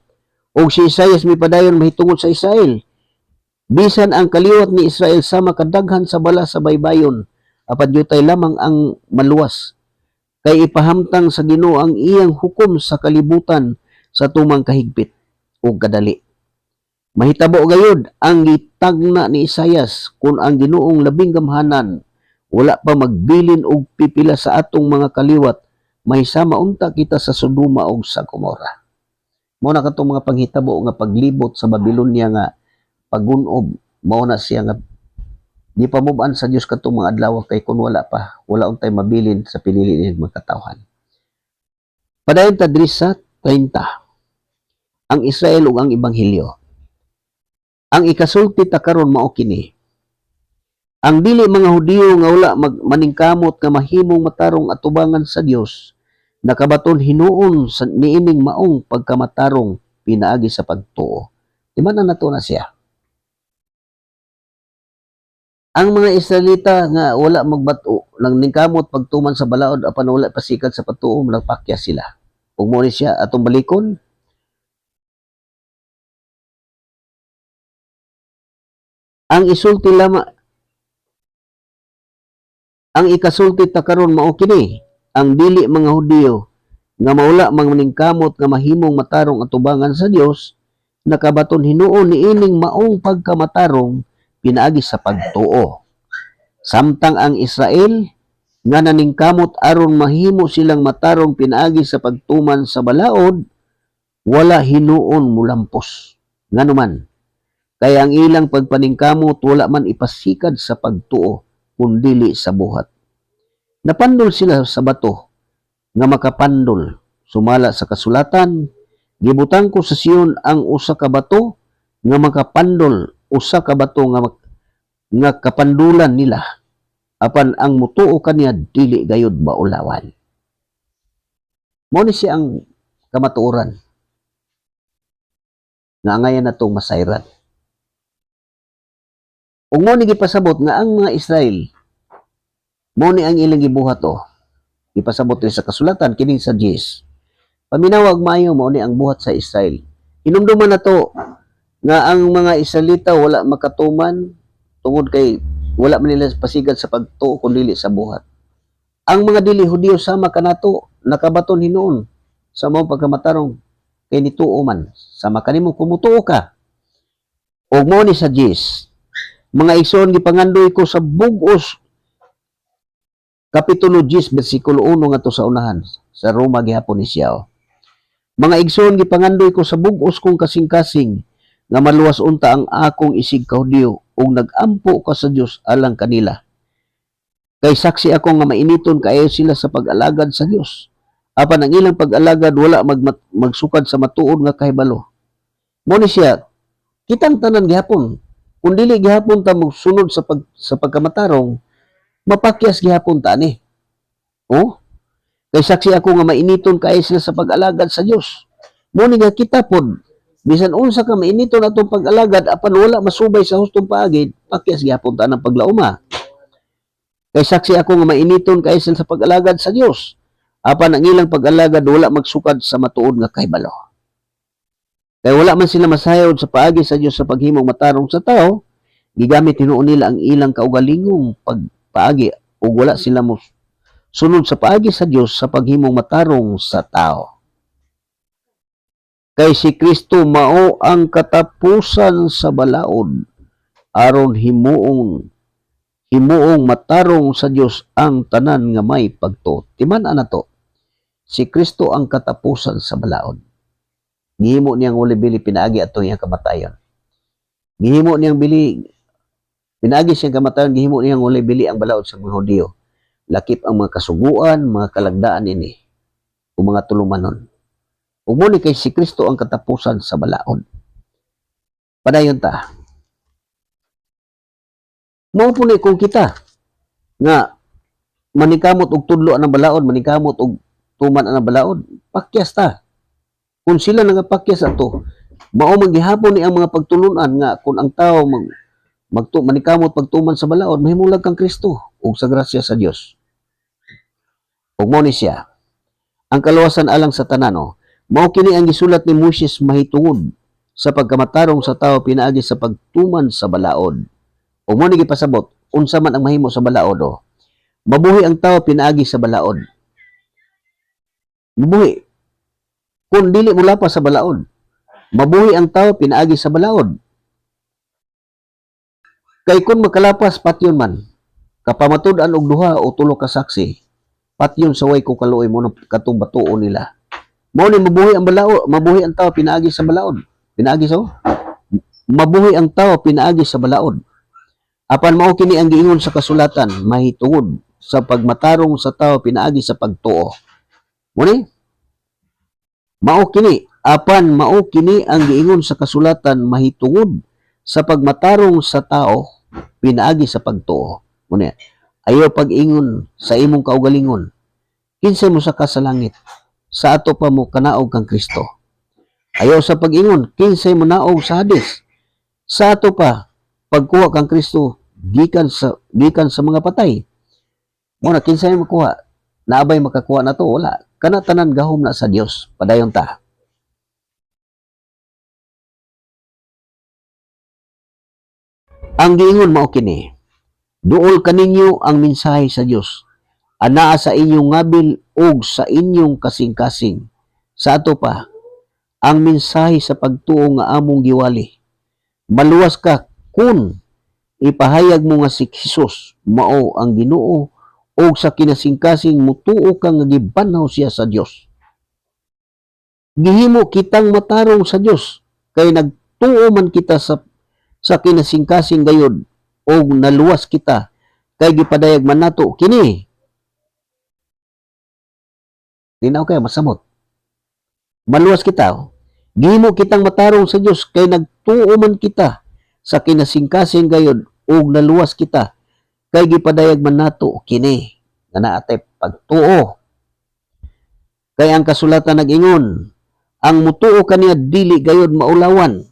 [SPEAKER 1] Og si Isaias mipadayon mahitungod sa Israel. Bisan ang kaliwat ni Israel sama kadaghan sa bala sa baybayon, apan yutay lamang ang maluwas. Kay ipahamtang sa Ginoo ang iyang hukom sa kalibutan sa tumang kahigpit o kadali. Mahitabo gayud ang gitagna ni Isaias kung ang Ginoong labing gamhanan wala pa magbilin og pipila sa atong mga kaliwat, mahisama unta kita sa Sodoma o sa Gomora. Mao na katong mga panghitabo nga paglibot sa Babylonia nga pagunob, mao na siya nga di pa mubaan sa Dios katong mga adlaw kay kun wala untay mabilin sa pinili niyang mga katawhan. Padayon ta diri sa 30. Ang Israel ug ang Ebanghelyo. Ang ikasulti ta karon mao kini. Ang dili mga Hudiyo nga wala maningkamot nga mahimong matarong atubangan sa Dios, nakabaton hinuon sa niining maong pagkamatarong pinaagi sa pagtuo. Di man na nato na siya. Ang mga Israelita nga wala magbato lang ningkamot pagtuman sa balaod apan wala pasikat sa patuo nagpakya sila. Ug mo ni siya atong balikon. Ang isulti lamang ang ikasulti ta karon mao kini. Ang dili mga Hudiyo nga maula maningkamot nga mahimong matarong atubangan sa Dios, nakabaton hinuon niining maong pagkamatarong pinaagi sa pagtuo. Samtang ang Israel nga naningkamot aron mahimo silang matarong pinaagi sa pagtuman sa balaod, wala hinuon mulampos. Nganuman, kaya ang ilang pagpaningkamot wala man ipasikad sa pagtuo kundili sa buhat. Napandol sila sa bato nga makapandol sumala sa kasulatan, gibutang ko sa Sion ang usa ka bato nga makapandol, usa ka bato nga kapandulan nila, apan ang mutuo kaniya dili gayud maulawan. Mao ni siya ang kamatuoran nga ngayon natong masayran. Ug mo ni gipasabot nga ang mga Israel mo ni ang ilang gibuhat ipasabot rin sa kasulatan kini sa Jis. Paminawag maayo mo ni ang buhat sa Israel. Hinumduman na to nga ang mga Israelita wala makatuman tungod kay wala man nila pasigad sa pagtuo kundi sa buhat. Ang mga dili Hudiyo sama kanato nakabaton hinuon sa mao pagkamatarong kay nituo man sama kanimo kumutuo ka. Og mo ni sa Jis, mga igsoon gipangandoy ko sa bug-os Kapitulo 10, versikulo 1 ngadto sa unahan sa Roma gihapon ni siya. Mga igsoon gipangandoy ko sa bug-os kong kasing-kasing nga maluwas unta ang akong isig ka Hudiyo ug nagampo ka sa Dios alang kanila. Kay saksi ako nga mainiton kaayo sila sa pag-alagad sa Dios. Apan ang ilang pag-alagad wala magsukad sa matuod nga kahibalo. Mo ni siya kitang tanan gihapon. Kung dili gihapon ta magsunod sa pagkamatarong, mapakyas gihapon ta ni. Kay saksi ako nga mainiton kaayo sila sa pag-alagad sa Dios. Mo ni nga kita pod bisan unsa ka mainiton atong pag-alagad apan wala masubay sa hustong paagid, pakyas gihapon ta ng paglauma. Kay saksi ako nga mainiton kaayo sila sa pag-alagad sa Dios. Apan ang ilang pag-alagad wala magsukad sa matuod nga kahibalo. Kay wala man sila masayod sa paagi sa Dios sa paghimong matarong sa tao, gigamit hinuon nila ang ilang kaugalingong pagpaagi ug wala sila mo sunod sa paagi sa Dios sa paghimong matarong sa tao. Kay si Kristo mao ang katapusan sa balaod aron himuong matarong sa Dios ang tanan nga may pagtuo. Timan-an nato. Si Kristo ang katapusan sa balaod. Gihimo niyang uli-bili pinaagi ato iyang kamatayon. Gihimo niyang bili pinaagi siyang kamatayon, gihimo niyang uli-bili ang balaod sa mga Hudiyo. lakip ang mga kasuguan, mga kalagdaan ini, o mga tulumanon. Ug mo ni kay si Kristo ang katapusan sa balaod. Padayon ta. Mao po ni kung kita nga manikamot og tudlo ang balaod, manikamot og tuman ang balaod, pakyas ta. Kung sila nagapakyas ato, mao man gihapon ni ang mga pagtulunan nga kung ang tao manikamot pagtuman sa balaod, mahimulag kang Kristo ug sa grasya sa Dios. Ug mao ni siya ang kaluwasan alang sa tanan. Mao kini ang gisulat ni Moses mahitungod sa pagkamatarong sa tao pinaagi sa pagtuman sa balaod. Ug mao ni gipasabot unsa man ang mahimo sa balaod. Mabuhi ang tao pinaagi sa balaod. Mabuhi. Kung dili mo lapas sa balaod, mabuhi ang tao pinaagi sa balaod. Kay kung makalapas patyon man, kapamatud-an og duha o tulo ka saksi, patyon sa way ko kaluoy mo katong batuon nila. Mao ni mabuhi ang balaod, mabuhi ang tao pinaagi sa balaod. Pinaagi sa mabuhi ang tao pinaagi sa balaod. Apan mao kini ang giingon sa kasulatan, mahitungod sa pagmatarong sa tao pinaagi sa pagtuo. Muni? Mao kini, apan mao kini ang giingon sa kasulatan, mahitungod sa pagmatarong sa tao pinaagi sa pagtuo. Muni, ayaw pag-ingon sa imong kaugalingon. Kinsay mo saka sa langit, sa ato pa mo kanaog kang Kristo. Ayaw sa pag-ingon, kinsay mo naog sa Hades, sa ato pa pagkuha kang Kristo gikan sa mga patay. Muna kinsay mo kuha, naabay makakuha na to, wala. Kana tanan gahom na sa Dios. Padayon ta. Ang giingon mao kini, duol kaninyo ang mensahe sa Dios. Anaa sa inyong ngabil ug sa inyong kasing-kasing. Sa ato pa, ang mensahe sa pagtuo nga among giwali. Maluwas ka kun ipahayag mo nga si Jesus mao ang Ginoo ug sa kinasing-kasing mutuo ka nga gibanhaw siya sa Dios. Gihimo kitang matarong sa Dios kay nagtuo man kita sa kinasing-kasing gayud ug naluwas kita kay gipadayag man nato kini. Linaw kay masamot. Maluwas kita. Gihimo kitang matarong sa Dios kay nagtuo man kita sa kinasing-kasing gayud ug naluwas kita kay gipadayag man nato kini. Nga naatay pagtuo. Kay ang kasulatan nag-ingon, ang mutuo kaniya dili gayud maulawan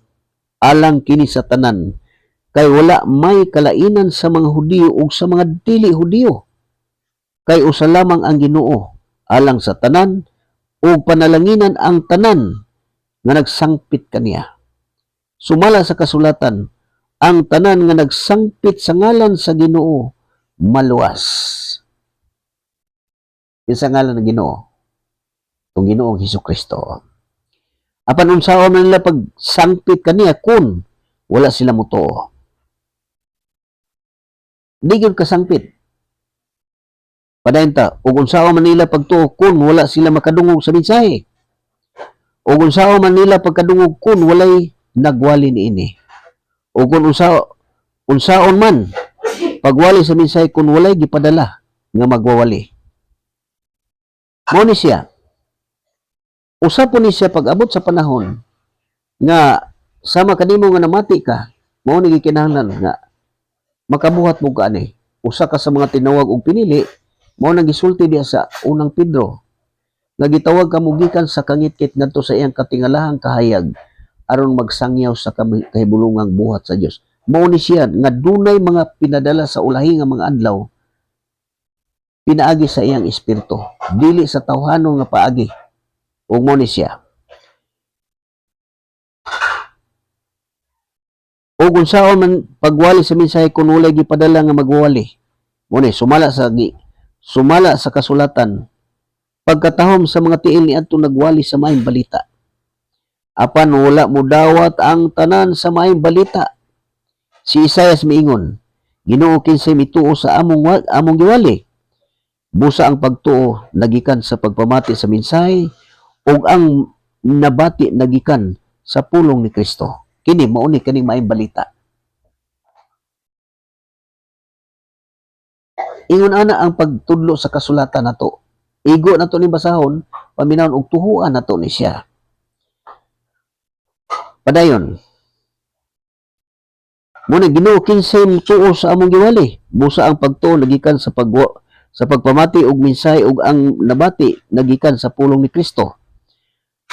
[SPEAKER 1] alang kini sa tanan kay wala may kalainan sa mga Hudiyo ug sa mga dili Hudiyo. Kay usa lamang ang Ginoo alang sa tanan ug panalanginan ang tanan nga nagsangpit kaniya. Sumala sa kasulatan, ang tanan nga nagsangpit sa ngalan sa Ginoo maluwas. Sa ngalan ng Ginoo, itong Ginoong Hesukristo. Apan unsaon man nila pagsangpit kaniya kun wala sila mutuo. Di gyud kasangpit. Padayon ta, ug unsaon man nila pagtuo kun wala sila makadungog sa mensahe. Ug unsaon man nila pagkadungog kun walay nagwali niini. Ug kun unsaon man pagwali sa mensahe kun walay gipadala nga magwawali. Mao ni siya. Usa po ni siya pag-abot sa panahon nga sama kanimo nga namati ka, mao ni gikinahanglan nga makabuhat mo kaani. Usa ka sa mga tinawag og pinili, mao nang gisulti diha sa unang Pedro. Nga gitawag ka mo gikan sa kangit-kit ngadto sa iyang katingalahang kahayag aron magsangyaw sa kahibulungang buhat sa Dios. Mao ni siya nga dunay mga pinadala sa ulahi nga mga adlaw pinaagi sa iyang espiritu, dili sa tawhanon nga paagi. Ug mo ni siya. Ug unsaon man pagwali sa mensahe kun walay gipadala nga magwali. Mo ni sumala sa kasulatan. Pagkatahom sa mga tiil niadto nagwali sa maayong balita. Apan wala mo dawat ang tanan sa maayong balita. Si Isaias miingon, Ginoo kinsay mituo sa among giwali. Busa ang pagtuo nagikan sa pagpamati sa mensahe ug ang nabati nagikan sa pulong ni Kristo. Kini mao ni kaning maayong balita. Ingon ana ang pagtudlo sa kasulatan nato. Igo nato ni basahon, paminawon og tuhuan nato ni siya. Padayon. Muna Ginoo kinsay mutuo sa among giwali. Busa ang pagtuo nagikan sa pagpamati og mensahe ug ang nabati nagikan sa pulong ni Kristo.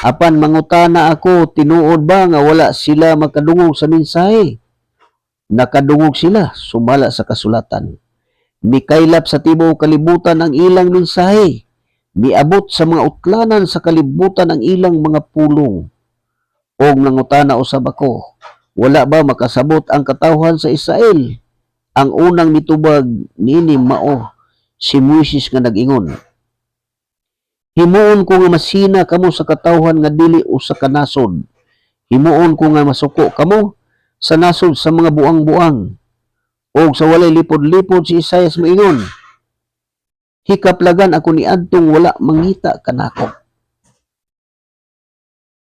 [SPEAKER 1] Apan mangutana ako, tinuod ba nga wala sila makadungog sa mensahe? Nakadungog sila sumala sa kasulatan. Mikaylap sa tibuok kalibutan ang ilang mensahe. Miabot sa mga utlanan sa kalibutan ang ilang mga pulong. Og nangutana usab ako, wala ba makasabot ang katawhan sa Israel? Ang unang mitubag niini mao si Moises nga nag-ingon, himuon ko nga masina kamo sa katawhan nga dili usa ka nasod. Himuon ko nga masuko kamo sa nasod sa mga buang-buang. Og sa walay lipod-lipod si Isaias moingon, hikaplagan ako ni adtong wala mangita kanako.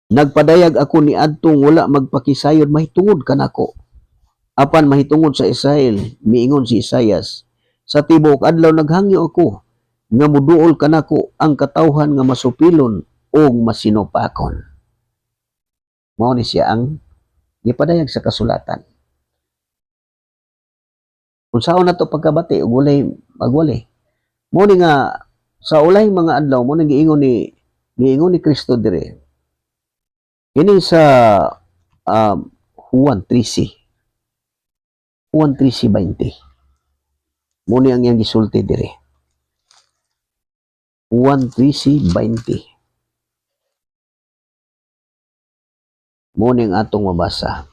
[SPEAKER 1] Nagpadayag ako ni adtong wala magpakisayod mahitungod kanako. Apan mahitungod sa Israel, miingon si Isaias, sa tibuok adlaw naghangyo ako nga muduol kanako ang katawhan nga masupilon og masinupakon. Mao ni siya ang gipadayag sa kasulatan. Kung saan na ito pagkabati, ugulay, magwali. Muna nga, sa ulay mga adlaw, muna giingon ni Kristo dire. Kini sa Juan 13. Juan 13:20. Muna ang iyang gisulti dire. Juan 13:20. Muna ang atong mabasa.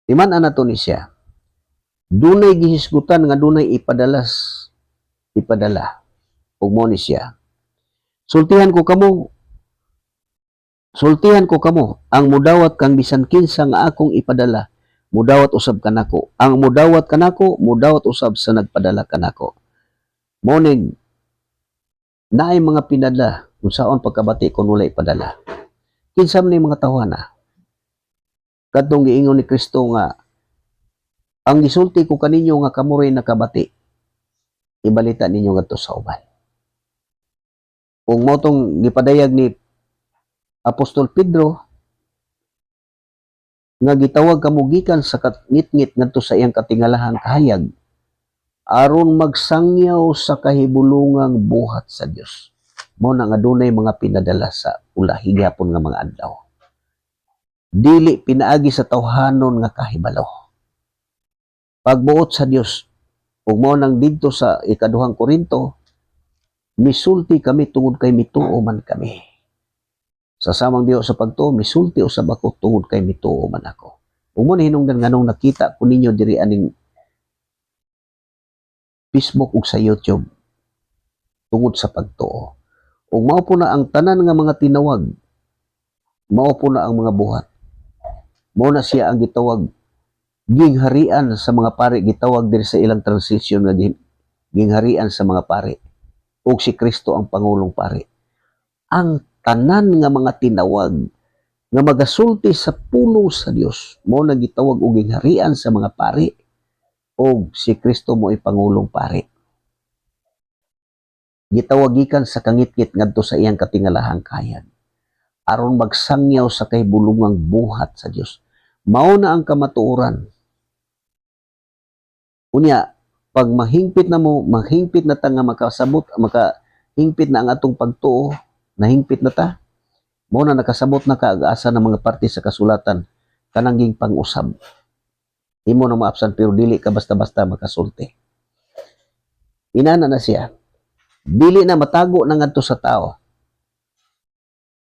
[SPEAKER 1] Timan anato ni siya. Dunay gihisgutan nga dunay ipadala. Ug mo ni siya. Sultihan ko kamo ang mudawat kang bisan kinsa nga akong ipadala. Mudawat usab kanako. Ang mudawat kanako, mudawat usab sa nagpadala kanako. Mo ni naay mga pinadala kung saon pagkabati kun walay ipadala. Kinsa man ni mga tawhana. Kadtong giingon ni Kristo nga ang gisulti ko kaninyo nga kamo ray nakabati, ibalita ninyo ngadto sa uban. Kung mo tong gipadayag ni Apostol Pedro nga gitawag kamo gikan sa ngit-ngit ngadto sa iyang katingalahang kahayag aron magsangyaw sa kahibulungang buhat sa Dios. Mao na nga dunay mga pinadala sa ula higapon nga mga adlaw. Dili pinaagi sa tawhanon nga kahibalo. Pagbuot sa Dios, ug mao nang didto sa ikaduhang Korinto, misulti kami tungod kay mituo man kami. Sa samang diyo sa pagtuo, misulti usab ako tungod kay mituo man ako. Ug mo hinungdan nganong nakita ko ninyo diri aning Facebook ug sa YouTube tungod sa pagtuo. Ug mao po na ang tanan nga mga tinawag, mao po na ang mga buhat. Mao na siya ang gitawag gingharian sa mga pari, gitawag diri sa ilang transition nga gingharian sa mga pari. Ug si Kristo ang pangulong pari. Ang tanan nga mga tinawag nga magasulti sa pulong sa Dios, mao na gitawag og gingharian sa mga pari. Ug si Kristo mo ay pangulong pari. Gitawag gikan sa kangit-ngit ngadto sa iyang katingalahang kahayag aron magsangyaw sa kahibulungang buhat sa Dios. Mao na ang kamatuoran. Unya, pag mahingpit na ta nga makahingpit na ang atong pagtuo, nahingpit na ta, mao na nakasabot na kaag-asa ng mga parte sa kasulatan, kanangging pang-usab. Imo na maapsan pero dili ka basta-basta makasulti. Inana na siya. Dili na matago na ngadto sa tao,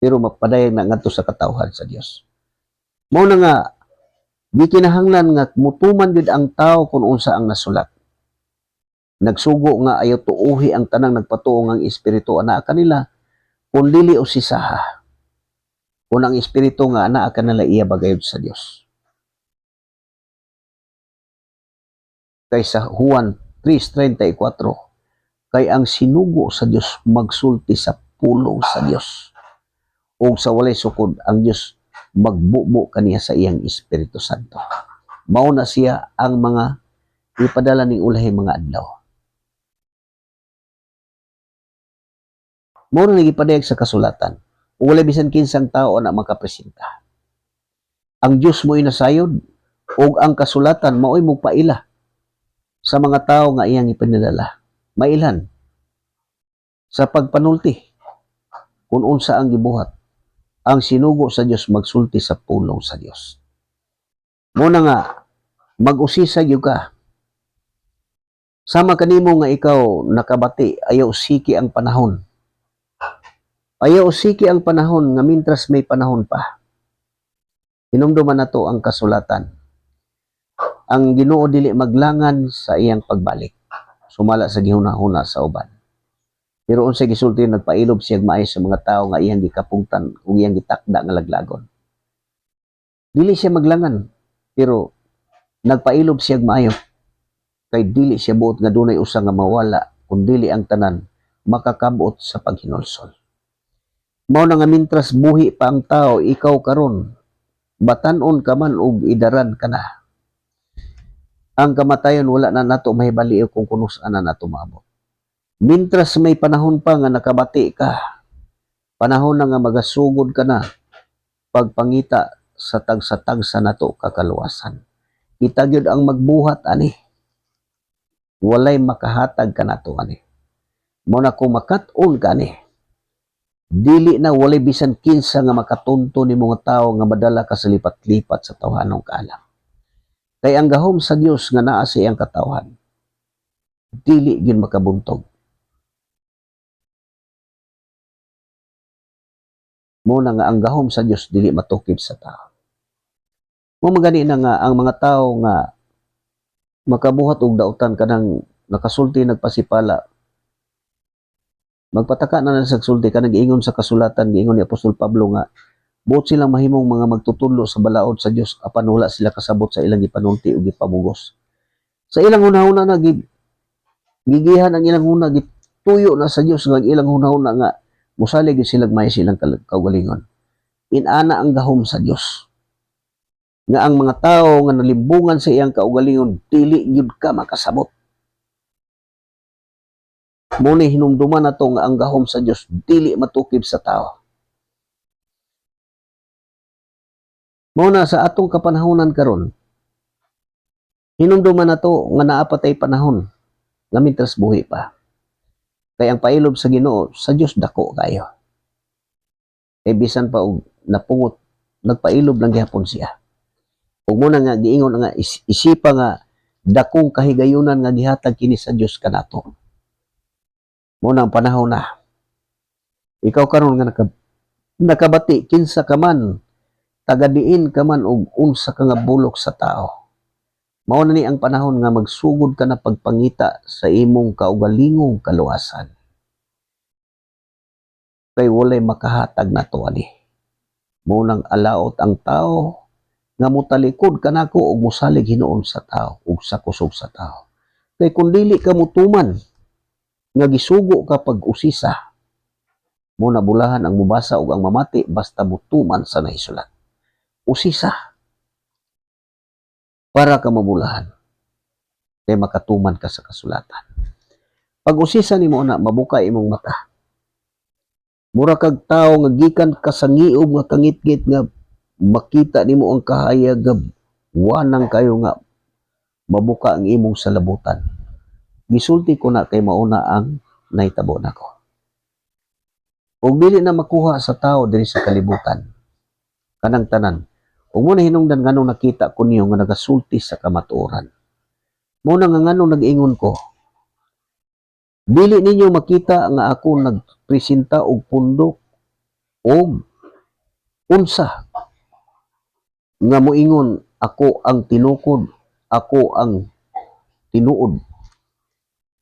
[SPEAKER 1] pero mapadayag na ngadto sa katawhan sa Dios. Mao na nga di kinahanglan nga mutuman gid ang tao kung unsa ang nasulat. Nagsugo nga ayaw tuuhi ang tanang nagpatuo ang espiritu ana kanila kun dili usisaha. Kung ang espiritu nga ana kanila iya bagayod sa Dios. Kay sa Juan 3:34, kay ang sinugo sa Dios magsulti sa pulong sa Dios. O sa walay sukod ang Dios magbubo kaniya sa iyang Espiritu Santo. mao na siya ang mga ipadala ning ulahi mga adlaw. Mao na gipadayag sa kasulatan. Ug wala bisan kinsang tao na makapresenta. Ang Dios mo'y nasayod ug ang kasulatan mao'y mogpaila sa mga tao nga iyang ipinadala. Mailan sa pagpanulti kung unsa ang gibuhat. Ang sinugo sa Dios magsulti sa pulong sa Dios. Muna nga mag-usisa gyud ka. Sama kanimo nga ikaw nakabati, ayaw siki ang panahon. Ayaw siki ang panahon nga mintras may panahon pa. Hinumduman nato ang kasulatan. Ang Ginoo dili maglangan sa iyang pagbalik. Sumala sa gihuna-huna sa uban. Pero unsa gisulti nagpailob siya maayo sa mga tao nga iyang gikapungtan ug iyang gitakda nga laglagon. Dili siya maglangan, pero nagpailob siya maayo. Kay dili siya buot nga dunay usa nga mawala kun dili ang tanan makakabot sa paghinulsol. Mao na nga mintras buhi pa ang tao, ikaw karon batan-on ka man ug idaran ka na. Ang kamatayon wala na nato mahibaliw kung kunus-an na nato maabot. Mintras may panahon pa nga nakabati ka, panahon na nga magasugod ka na pagpangita sa tagsa-tagsa nato kakaluwasan. Kita gyud ang magbuhat ani. Walay makahatag ka nato ani. Mo na kung makat-on ka ani. Dili na walay bisan kinsa nga makatunto ni mga tao nga madala ka sa lipat-lipat sa tawhanong kaalam. Kay ang gahom sa Dios nga naa sa iyang katawhan, dili gyud makabuntog. Muna nga ang gahom sa Dios dili matukib sa tao. Mo magani na nga ang mga tao nga makabuhat og dautan kanang nakasulti nagpasipala, magpataka na lang sa sulti kanang giingon sa kasulatan, giingon ni Apostol Pablo nga buot silang mahimong mga magtutulo sa balaod sa Dios apan wala sila kasabot sa ilang gipanulti ug gipamugos. Sa ilang hunahuna na gigihan ang ilang huna, gituyo na sa Dios nga ilang hunahuna nga musalig silang may silang kaugalingon. Inana ang gahom sa Dios. Nga ang mga tao nga nalimbungan sa iyang kaugalingon dili gyud ka makasabot. Muna hinumduman na nga ang gahom sa Dios dili matukib sa tao. Muna sa atong kapanahonan karon, hinumduman na nga naapatay panahon nga mintras buhi pa. Kay ang pailob sa Ginoo sa Dios dako kayo. Kay bisan pa og napungot, nagpailob lang gyapon siya. Ug muna nga giingon nga isipa nga dakong kahigayunan nga gihatag kini sa Dios kanato. Muna ang panahon na. Ikaw karon nga nakabati kinsa ka man, tagadiin ka man og unsa ka nga bulok sa tao. Mao na ni ang panahon nga magsugod ka na pagpangita sa imong kaugalingong kaluwasan. Kay walay makahatag nato ani. Mao nang alaot ang tao nga mutalikod kanako og musalig hinuon sa tao ug sa kusog sa tao. Kay kun dili ka mutuman nga gisugo ka pag-usisa, mo nabulahan ang mubasa ug ang mamati basta mutuman sa naisulat. Usisa para ka mabulahan kay makatuman ka sa kasulatan. Pag usisa nimo na mabuka imong mata, mura kag tawo nga gikan ka sa ngiob nga kangitgit nga makita nimo ang kahayag nga wanang kayo nga mabuka ang imong salabutan. Gisulti ko na kay mauna ang nahitabo nako. Ug dili na makuha sa tao diri sa kalibutan kanang tanan. Ug mo na hinungdan nganong nakita ko niyo nga nagasulti sa kamatuoran. Mo na nga nganong nag-ingon ko, dili ninyo makita nga ako nagpresenta og pundok og unsa nga moingon ako ang tinukod, ako ang tinuod.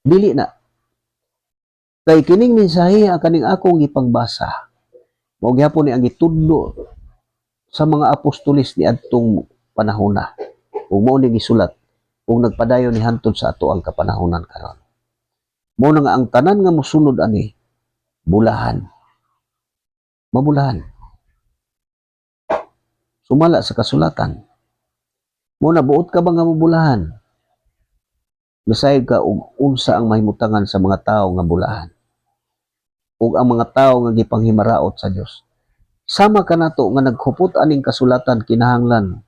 [SPEAKER 1] Dili na. Kay kining mensahe kaning akong gipangbasa, mao gyapon ni ang gitudlo sa mga apostolis ni adtong panahon na. Ug mao ni gisulat ug nagpadayon ni hantod sa ato ang kapanahonan karon. Mao na nga ang tanan nga mosunod ani bulahan. Mabulahan. Sumala sa kasulatan. Muna buot ka ba nga mabulahan? Nasayod ka ug unsa ang mahimutangan sa mga tao nga bulahan. Ug ang mga tao nga gipanghimaraot sa Dios. Sama ka nato nga naghupot aning kasulatan kinahanglan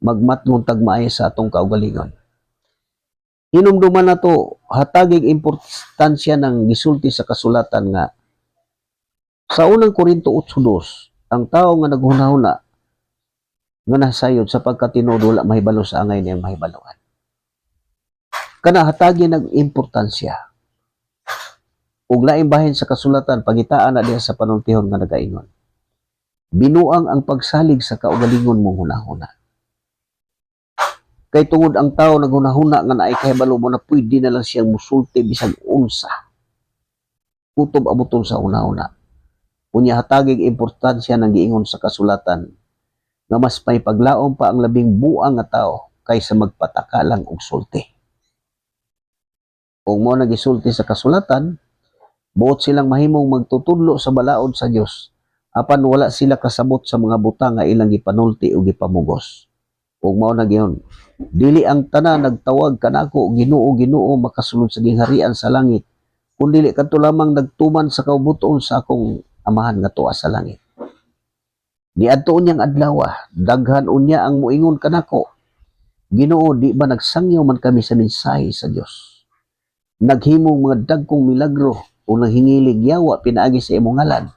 [SPEAKER 1] magmatngon tagmaay sa atong kaugalingon. Hinumduman nato hatagig importansya ng gisulti sa kasulatan nga sa unang Korinto 8:2, ang tao nga naghunahuna nga nasayod sapagkat tinuod wala mahibalo sa angay niyang mahibaluan. Kana hatagi nag-importansya. Ug laing bahin sa kasulatan pagitaan na diha sa panultihon nga nagaingon. Binuang ang pagsalig sa kaugalingon mong hunahuna. Kay tungod ang tao naghunahuna nga naay kahibalo mo na pwede na lang siyang musulti bisag unsa. Kutob abuton sa hunahuna. Unya hatagig importansya ng giingon sa kasulatan nga mas may paglaom pa ang labing buang nga tao kaysa magpatakalang og sulti. Kung mo nagisulti sa kasulatan, buot silang mahimong magtutudlo sa balaod sa Dios apan wala sila kasabot sa mga butang nga ilang gipanulti o gipamugos. Ug mao na gyud, dili ang tanan nagtawag kanako Ginoo Ginoo makasulod sa gingharian sa langit, kun dili kadto lamang nagtuman sa kaubuton sa akong amahan nga tuwa sa langit. Niadto unyang adlaw, daghan unya ang moingon kanako, Ginoo, di ba nagsangyaw man kami sa mensahe sa Dios? Naghimong mga dagkong milagro o nanghingilig yawa pinaagi sa imong ngalan.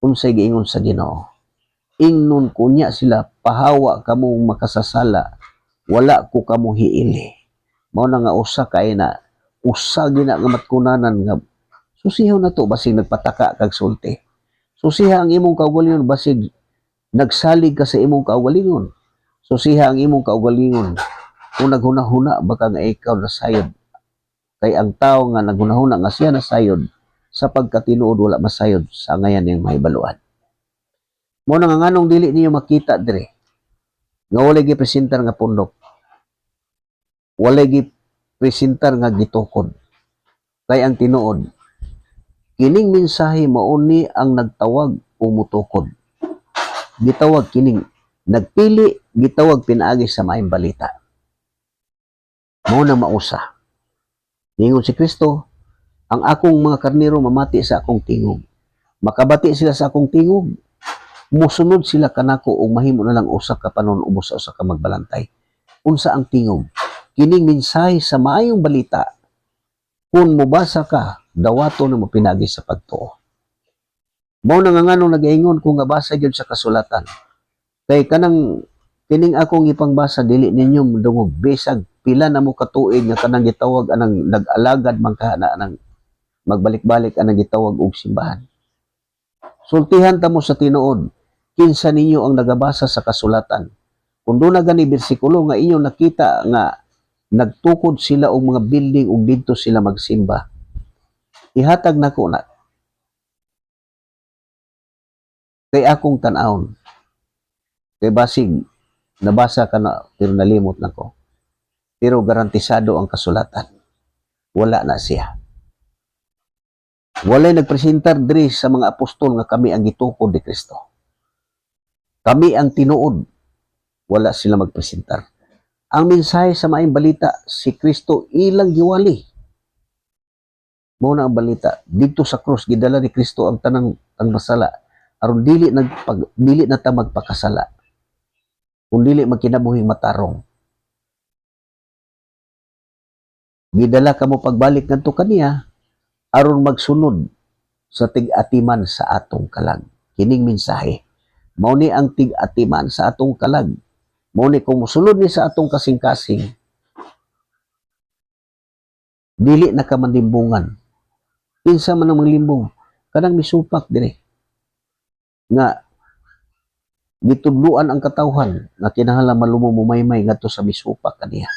[SPEAKER 1] Unsay giingon sa Ginoo? Ingnon kunya sila, pahawa kamo makasasala, wala ko kamo hiili. Mao na nga usa kay na usa gina nga matkunanan nga susihaw na to basig nagpataka kag sulti. Susiha ang imong kaugalingon basig nagsalig ka sa imong kaugalingon. Susiha ang imong kaugalingon kung naghunahuna baka nga ikaw nasayod. Kay ang tao nga naghunahuna nga siya nasayod sapagkat tinuod wala masayod sa ngayan niyang mahibaluan. Mo na nga nganong dili niyo makita dire nga walay gipresentar nga pundok. Walay gipresentar nga gitukod. Kay ang tinuod kining mensahe mao ni ang nagtawag o mutukod. Gitawag kining nagpili, gitawag pinaagi sa maayong balita. Mao na mausa. Ningon si Kristo, ang akong mga karnero mamati sa akong tingog. Makabati sila sa akong tingog, musunod sila kanako ug mahimo na lang usa ka panon-ubos sa usa ka magbalantay. Unsa ang tingog? Kining mensahe sa maayong balita. Kung mubasa ka, dawato na mo pinagi sa pagtuo. Mao na nga nganong nagaingon kung nga basa gyud sa kasulatan. Kay kanang kining akong ipangbasa dili ninyo mudungog bisag pila na mo katuig nga kanang gitawag anang nag-alagad man ka na anang magbalik-balik anang gitawag og simbahan. Sultihan ta mo sa tinuod, kinsa ninyo ang nagabasa sa kasulatan. Kung doon na gani bersikulo nga inyo nakita nga nagtukod sila og mga building ug didto sila magsimba. Ihatag nako na kay akong tan-awon. Kay basig nabasa ka na pero nalimot nako. Pero garantisado ang kasulatan. Wala na siya. Walay nagpresentar diri sa mga apostol nga kami ang gitukod ni Kristo. Kami ang tinuod. Wala sila magpresentar. Ang mensahe sa maayong balita, si Kristo ilang giwali. Mao na ang balita. Dito sa krus gidala ni Kristo ang tanang masala aron dili na ta magpakasala. Kung dili magkinabuhing matarong. Gidala kamo pagbalik ngadto kaniya aron magsunod sa tig-atiman sa atong kalag. Kining mensahe. Mao ni ang tig-atiman sa atong kalag. Mao ni kung mosulod ni sa atong kasing-kasing, dili na ka manlimbungan. Kinsa man ang manglimbong, kanang misupak dire. Nga gitudluan ang katawhan nga kinahanglan malumo mumaymay ngadto sa misupak kaniya.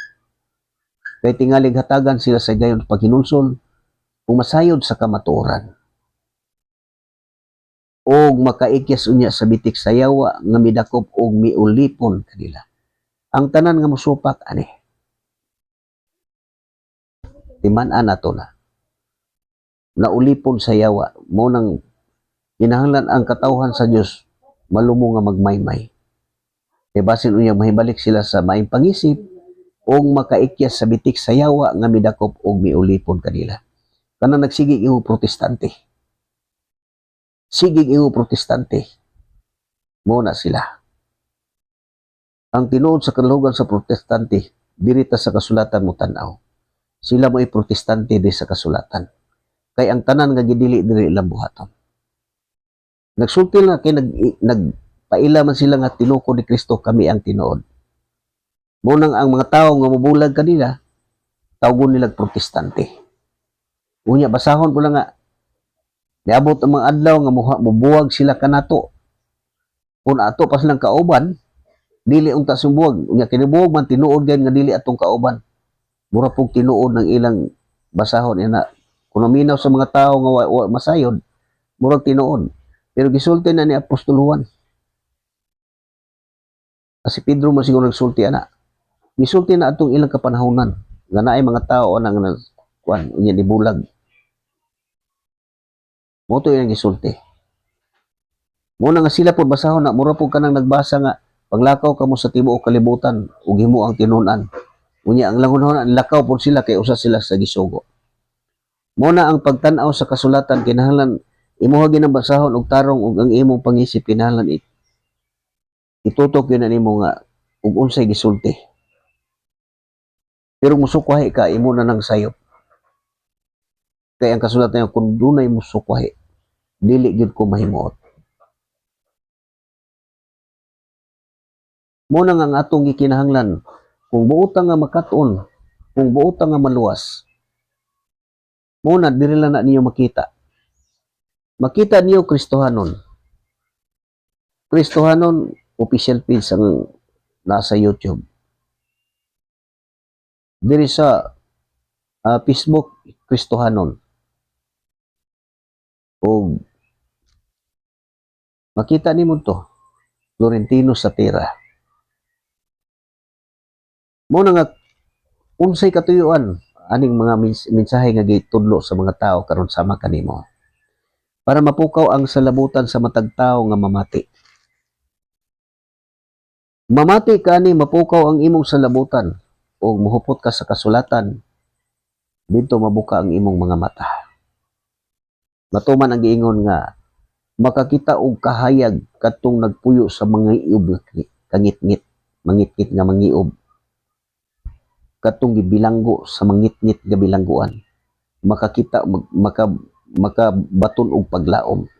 [SPEAKER 1] Kay tingalig hatagan sila sa gayon paghinulsol kung masayod sa kamatuoran. Og makaikyas unya sa bitik sayawa nga midakop og miulipon kanila. Ang tanan nga musupak ani. Timan-an nato na. Naulipon sayawa mo nang kinahanglan ang katawhan sa Dios malumo nga magmaymay. Kay basin unya mahibalik sila sa maayong pangisip o makaikyas sa bitik sa yawa nga midakop og miulipon kanila. Kanang nagsigig imo protestante. Sigig imo protestante. Mo na sila. Ang tinuod sa kanlugan sa protestante, dirita sa kasulatan mo tanaw. Sila mo'y protestante di sa kasulatan. Kay ang tanan nga gidili diri ilang buhaton. Nagsulti na kay nagpaila man sila nga tinuko ni Kristo kami ang tinuod. Munang ang mga tao nga mubulag kanila, tawgon nila protestante. Unya basahon po lang nga, niabot ang mga adlaw nga mubuwag sila kanato. Kung ato pa silang kauban, dili unta sumbuwag. Unya kinibuwag man tinuod gan nga dili atong kauban. Mura pong tinuod ng ilang basahon ina. Kung naminaw sa mga tao nga masayod, murag tinuod. Pero gisulti na ni Apostol Juan. Kasi Pedro mo siguro nagsulti ana. Gisulti na atong ilang kapanahonan. Nga naay mga tao nang kuan unya dibulag. Mo to yung gisulti. Muna nga sila po basahon na mura po kanang nagbasa nga paglakaw kamo sa tibuok kalibutan ug himo ang tinunan. Unya ang langhon lakaw po sila kay usa sila sa gisugo. Muna ang pagtan-aw sa kasulatan kinahanglan imuha ginang basahon og tarong ug ang imong pangisip kinahanglan itutok yun nimo nga ug unsay gisulti. Pero musukwahi ka imo na nang sayop. Kay ang kasulatan kung dunay musukwahi dili gyud ko mahimuot. Muna nga ang atong gikinahanglan kung buotang nga makaton, kung buotang nga maluwas. Muna diri lang na niyo makita. Makita niyo Kristohanon. Kristohanon official page ang nasa YouTube. Diri sa Facebook Kristohanon. O makita nimo to Florentino Satira. Muna nga unsay katuyuan aning mga mensahe nga gitudlo sa mga tao karon sama kanimo para mapukaw ang salabutan sa matag tao nga mamati. Mamati kani mapukaw ang imong salabutan o muhupot ka sa kasulatan dito mabuka ang imong mga mata. Matuman ang giingon nga makakita og kahayag katong nagpuyo sa mga iub kangit-ngit, mangit-ngit nga mangiub. Katong gibilanggo sa mangit-ngit nga bilangguan. Makakita makabaton og paglaom.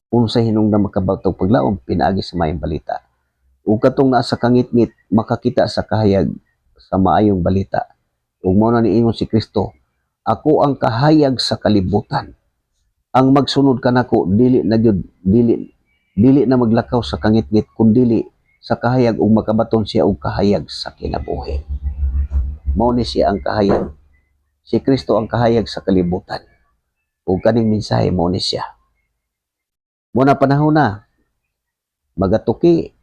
[SPEAKER 1] Unsay hinungdan makabaton og paglaom pinaagi sa maayong balita. Ug katong naa sa kangit-ngit makakita sa kahayag sa maayong balita. Ug mao na niingon si Kristo, ako ang kahayag sa kalibutan. Ang magsunod kanako dili na maglakaw sa kangit-ngit kundi sa kahayag ug makabaton siya og kahayag sa kinabuhi. Mao ni siya ang kahayag. Si Kristo ang kahayag sa kalibutan. Ug kaning mensahe mao ni siya. Muna panahon na magatuki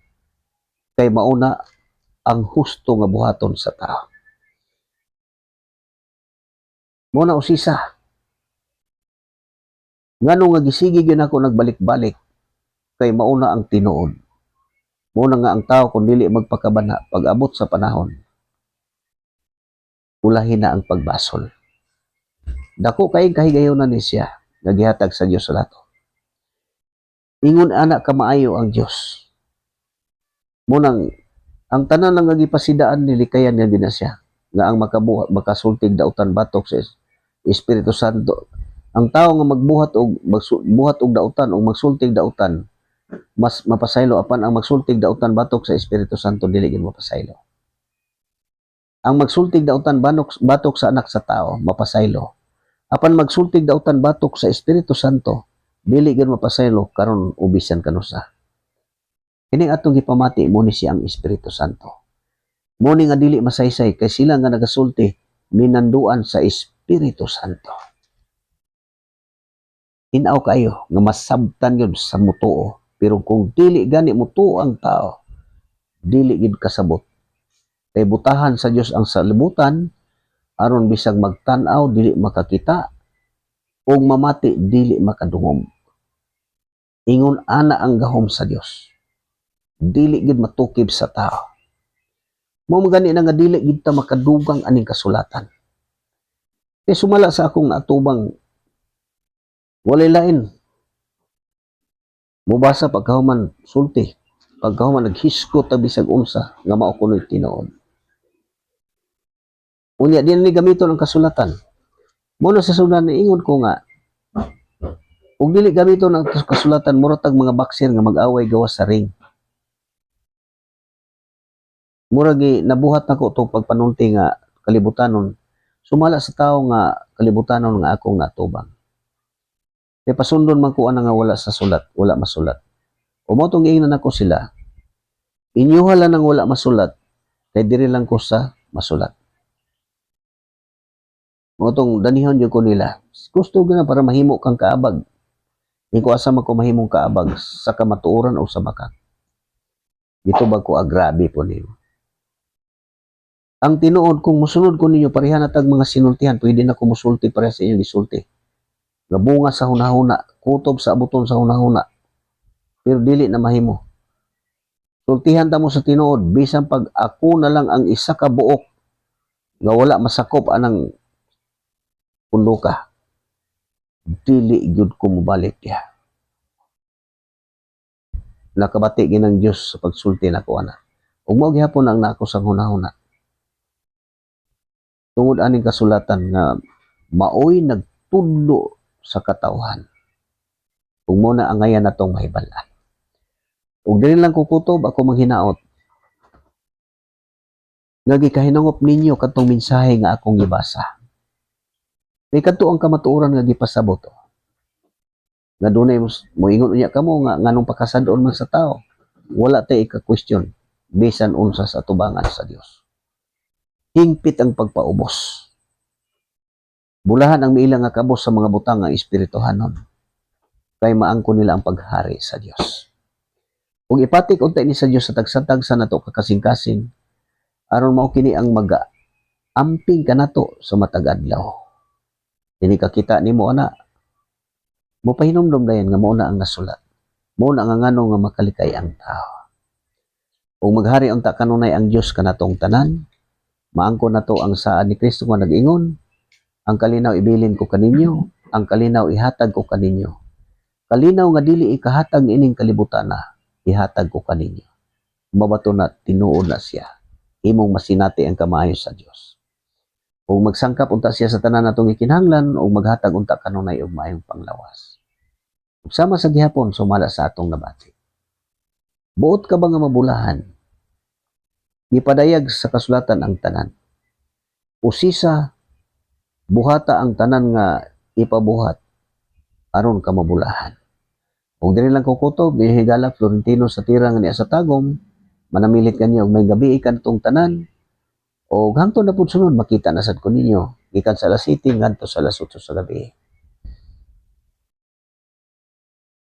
[SPEAKER 1] kay mauna ang husto nga buhaton sa tao. Muna usisa. Ngano nga gisigi gyud ako nagbalik-balik kay mauna ang tinuod. Muna nga ang tao kung dili magpakabanha pag-abot sa panahon ulahin na ang pagbasol. Dako kay kahigayonan ni siya nagihatag sa Dios sa lato. Ingon ana ka maayo ang Dios. Munang ang tanan lang nga gipasidaan ni likayan niya din siya nga ang makasultig dautan batok sa Espiritu Santo. Ang tao nga magbuhat og dautan o magsultig dautan mas mapasaylo apan ang magsultig dautan batok sa Espiritu Santo dili gyud mapasaylo. Ang magsultig dautan batok sa anak sa tao mapasaylo. Apan magsultig dautan batok sa Espiritu Santo dili gyud mapasaylo karon ubisan kanusa. Kini atong gipamati mo ni siya ang Espiritu Santo. Mo ni nga dili masaysay kay sila nga nagasulti minanduan sa Espiritu Santo. Inaw kayo nga masabtan yun sa mutuo. Pero kung dili gani mutuo ang tao, dili gid kasabot. Kay butahan sa Dios ang salibutan aron bisag magtan-aw dili makakita ug mamati dili makadungog. Ingon ana ang gahom sa Dios. dili gid matukib sa tao. Mao magani na nga dili gid ta makadugang aning kasulatan. Kay sumala sa akong atubang walay lain. Mubasa pagkahuman sulti, pagkahuman naghiskot ta bisag unsa nga mao kunoy tinuod. Unya din ni gamiton ang kasulatan. Muna sa sunan ingon ko nga ug dili gamiton ang kasulatan mura tag mga boxer nga mag-away gawas sa ring. Mura gi nabuhat nako tong pagpanulti nga kalibutanon sumala sa tao nga kalibutanon nga akong natubang. Kay pasundon man ko ana nga wala sa sulat, wala masulat. O mo tong giingnan nako sila. Inyuha lang nang wala masulat kay diri lang ko sa masulat. Mo tong danihon jud ko nila. Gusto gina para mahimo kang kaabag. Di ko asa man ko mahimong kaabag sa kamatuoran o sa bakak. Dito ba ko agrabe po niyo. Ang tinuod kung musunod ko ninyo pareha na tag mga sinultihan, pwede na ko musulti pareha sa inyong gisulti. Gabunga sa hunahuna, kutob sa abuton sa hunahuna. Pero dili na mahimo. Sultihan ta mo sa tinuod, bisan pag ako na lang ang isa ka buok nga wala masakop anang pundo ka. Dili gyud ko mobalik diha. Nakabati ginang Dios sa pagsulti nako ana. Ug mao gihapon ang nako sa hunahuna. Tungod aning kasulatan nga maoy nagtudlo sa katawhan. Ug mo na ang ngayan natong mahibal-an. Ug dili lang ko kutob ako manghinaot. Nga gikahinangop ninyo kadtong mensahe nga akong gibasa. Kay kadto ang kamatuoran nga gipasabot. Nga dunay moingon unya kamo nga nganong pakasadon man sa tao. Wala tay ika-question bisan unsa sa tubangan sa Dios. Hingpit ang pagpaubos. Bulahan ang miila nga kabos sa mga butang nga espirituhanon. Kay maangko nila ang paghari sa Dios. Kung ipatik unta ni sa Dios sa tagsatag sa nato kakasing-kasing, aron mao kini ang amping kanato sa matag adlaw. Dili ka kita nimo ana. Mo pahinomdom dayon nga mao na ang nasulat. Mao na nga ngano nga makalikay ang tao. Kung maghari unta kanunay ang Dios kanatong tanan, maangko nato ang saad ni Kristo nga nag-ingon, ang kalinaw ibilin ko kaninyo, ang kalinaw ihatag ko kaninyo. Kalinaw nga dili ikahatag niining kalibutan na, ihatag ko kaninyo. Mabato na tinuod na siya. Imong masinati ang kamaayo sa Dios. Kung magsangkap unta siya sa tanan natong ikinahanglan o maghatag unta kanunay og maayong panglawas. Ug sama sa gihapon sumala sa atong nabati. Buot ka ba nga mabulahan? Gipadayag sa kasulatan ang tanan. Usisa buhata ang tanan nga ipabuhat aron ka mabulahan. Kung dili lang kukutob, higala Florentino sa tira nga niya sa tagom, manamilit kaniya og may gabi ikan tong tanan, o hangtod na pud sunod makita na sad ko ninyo gikan sa alas 7 ngadto sa alas 8 sa gabi.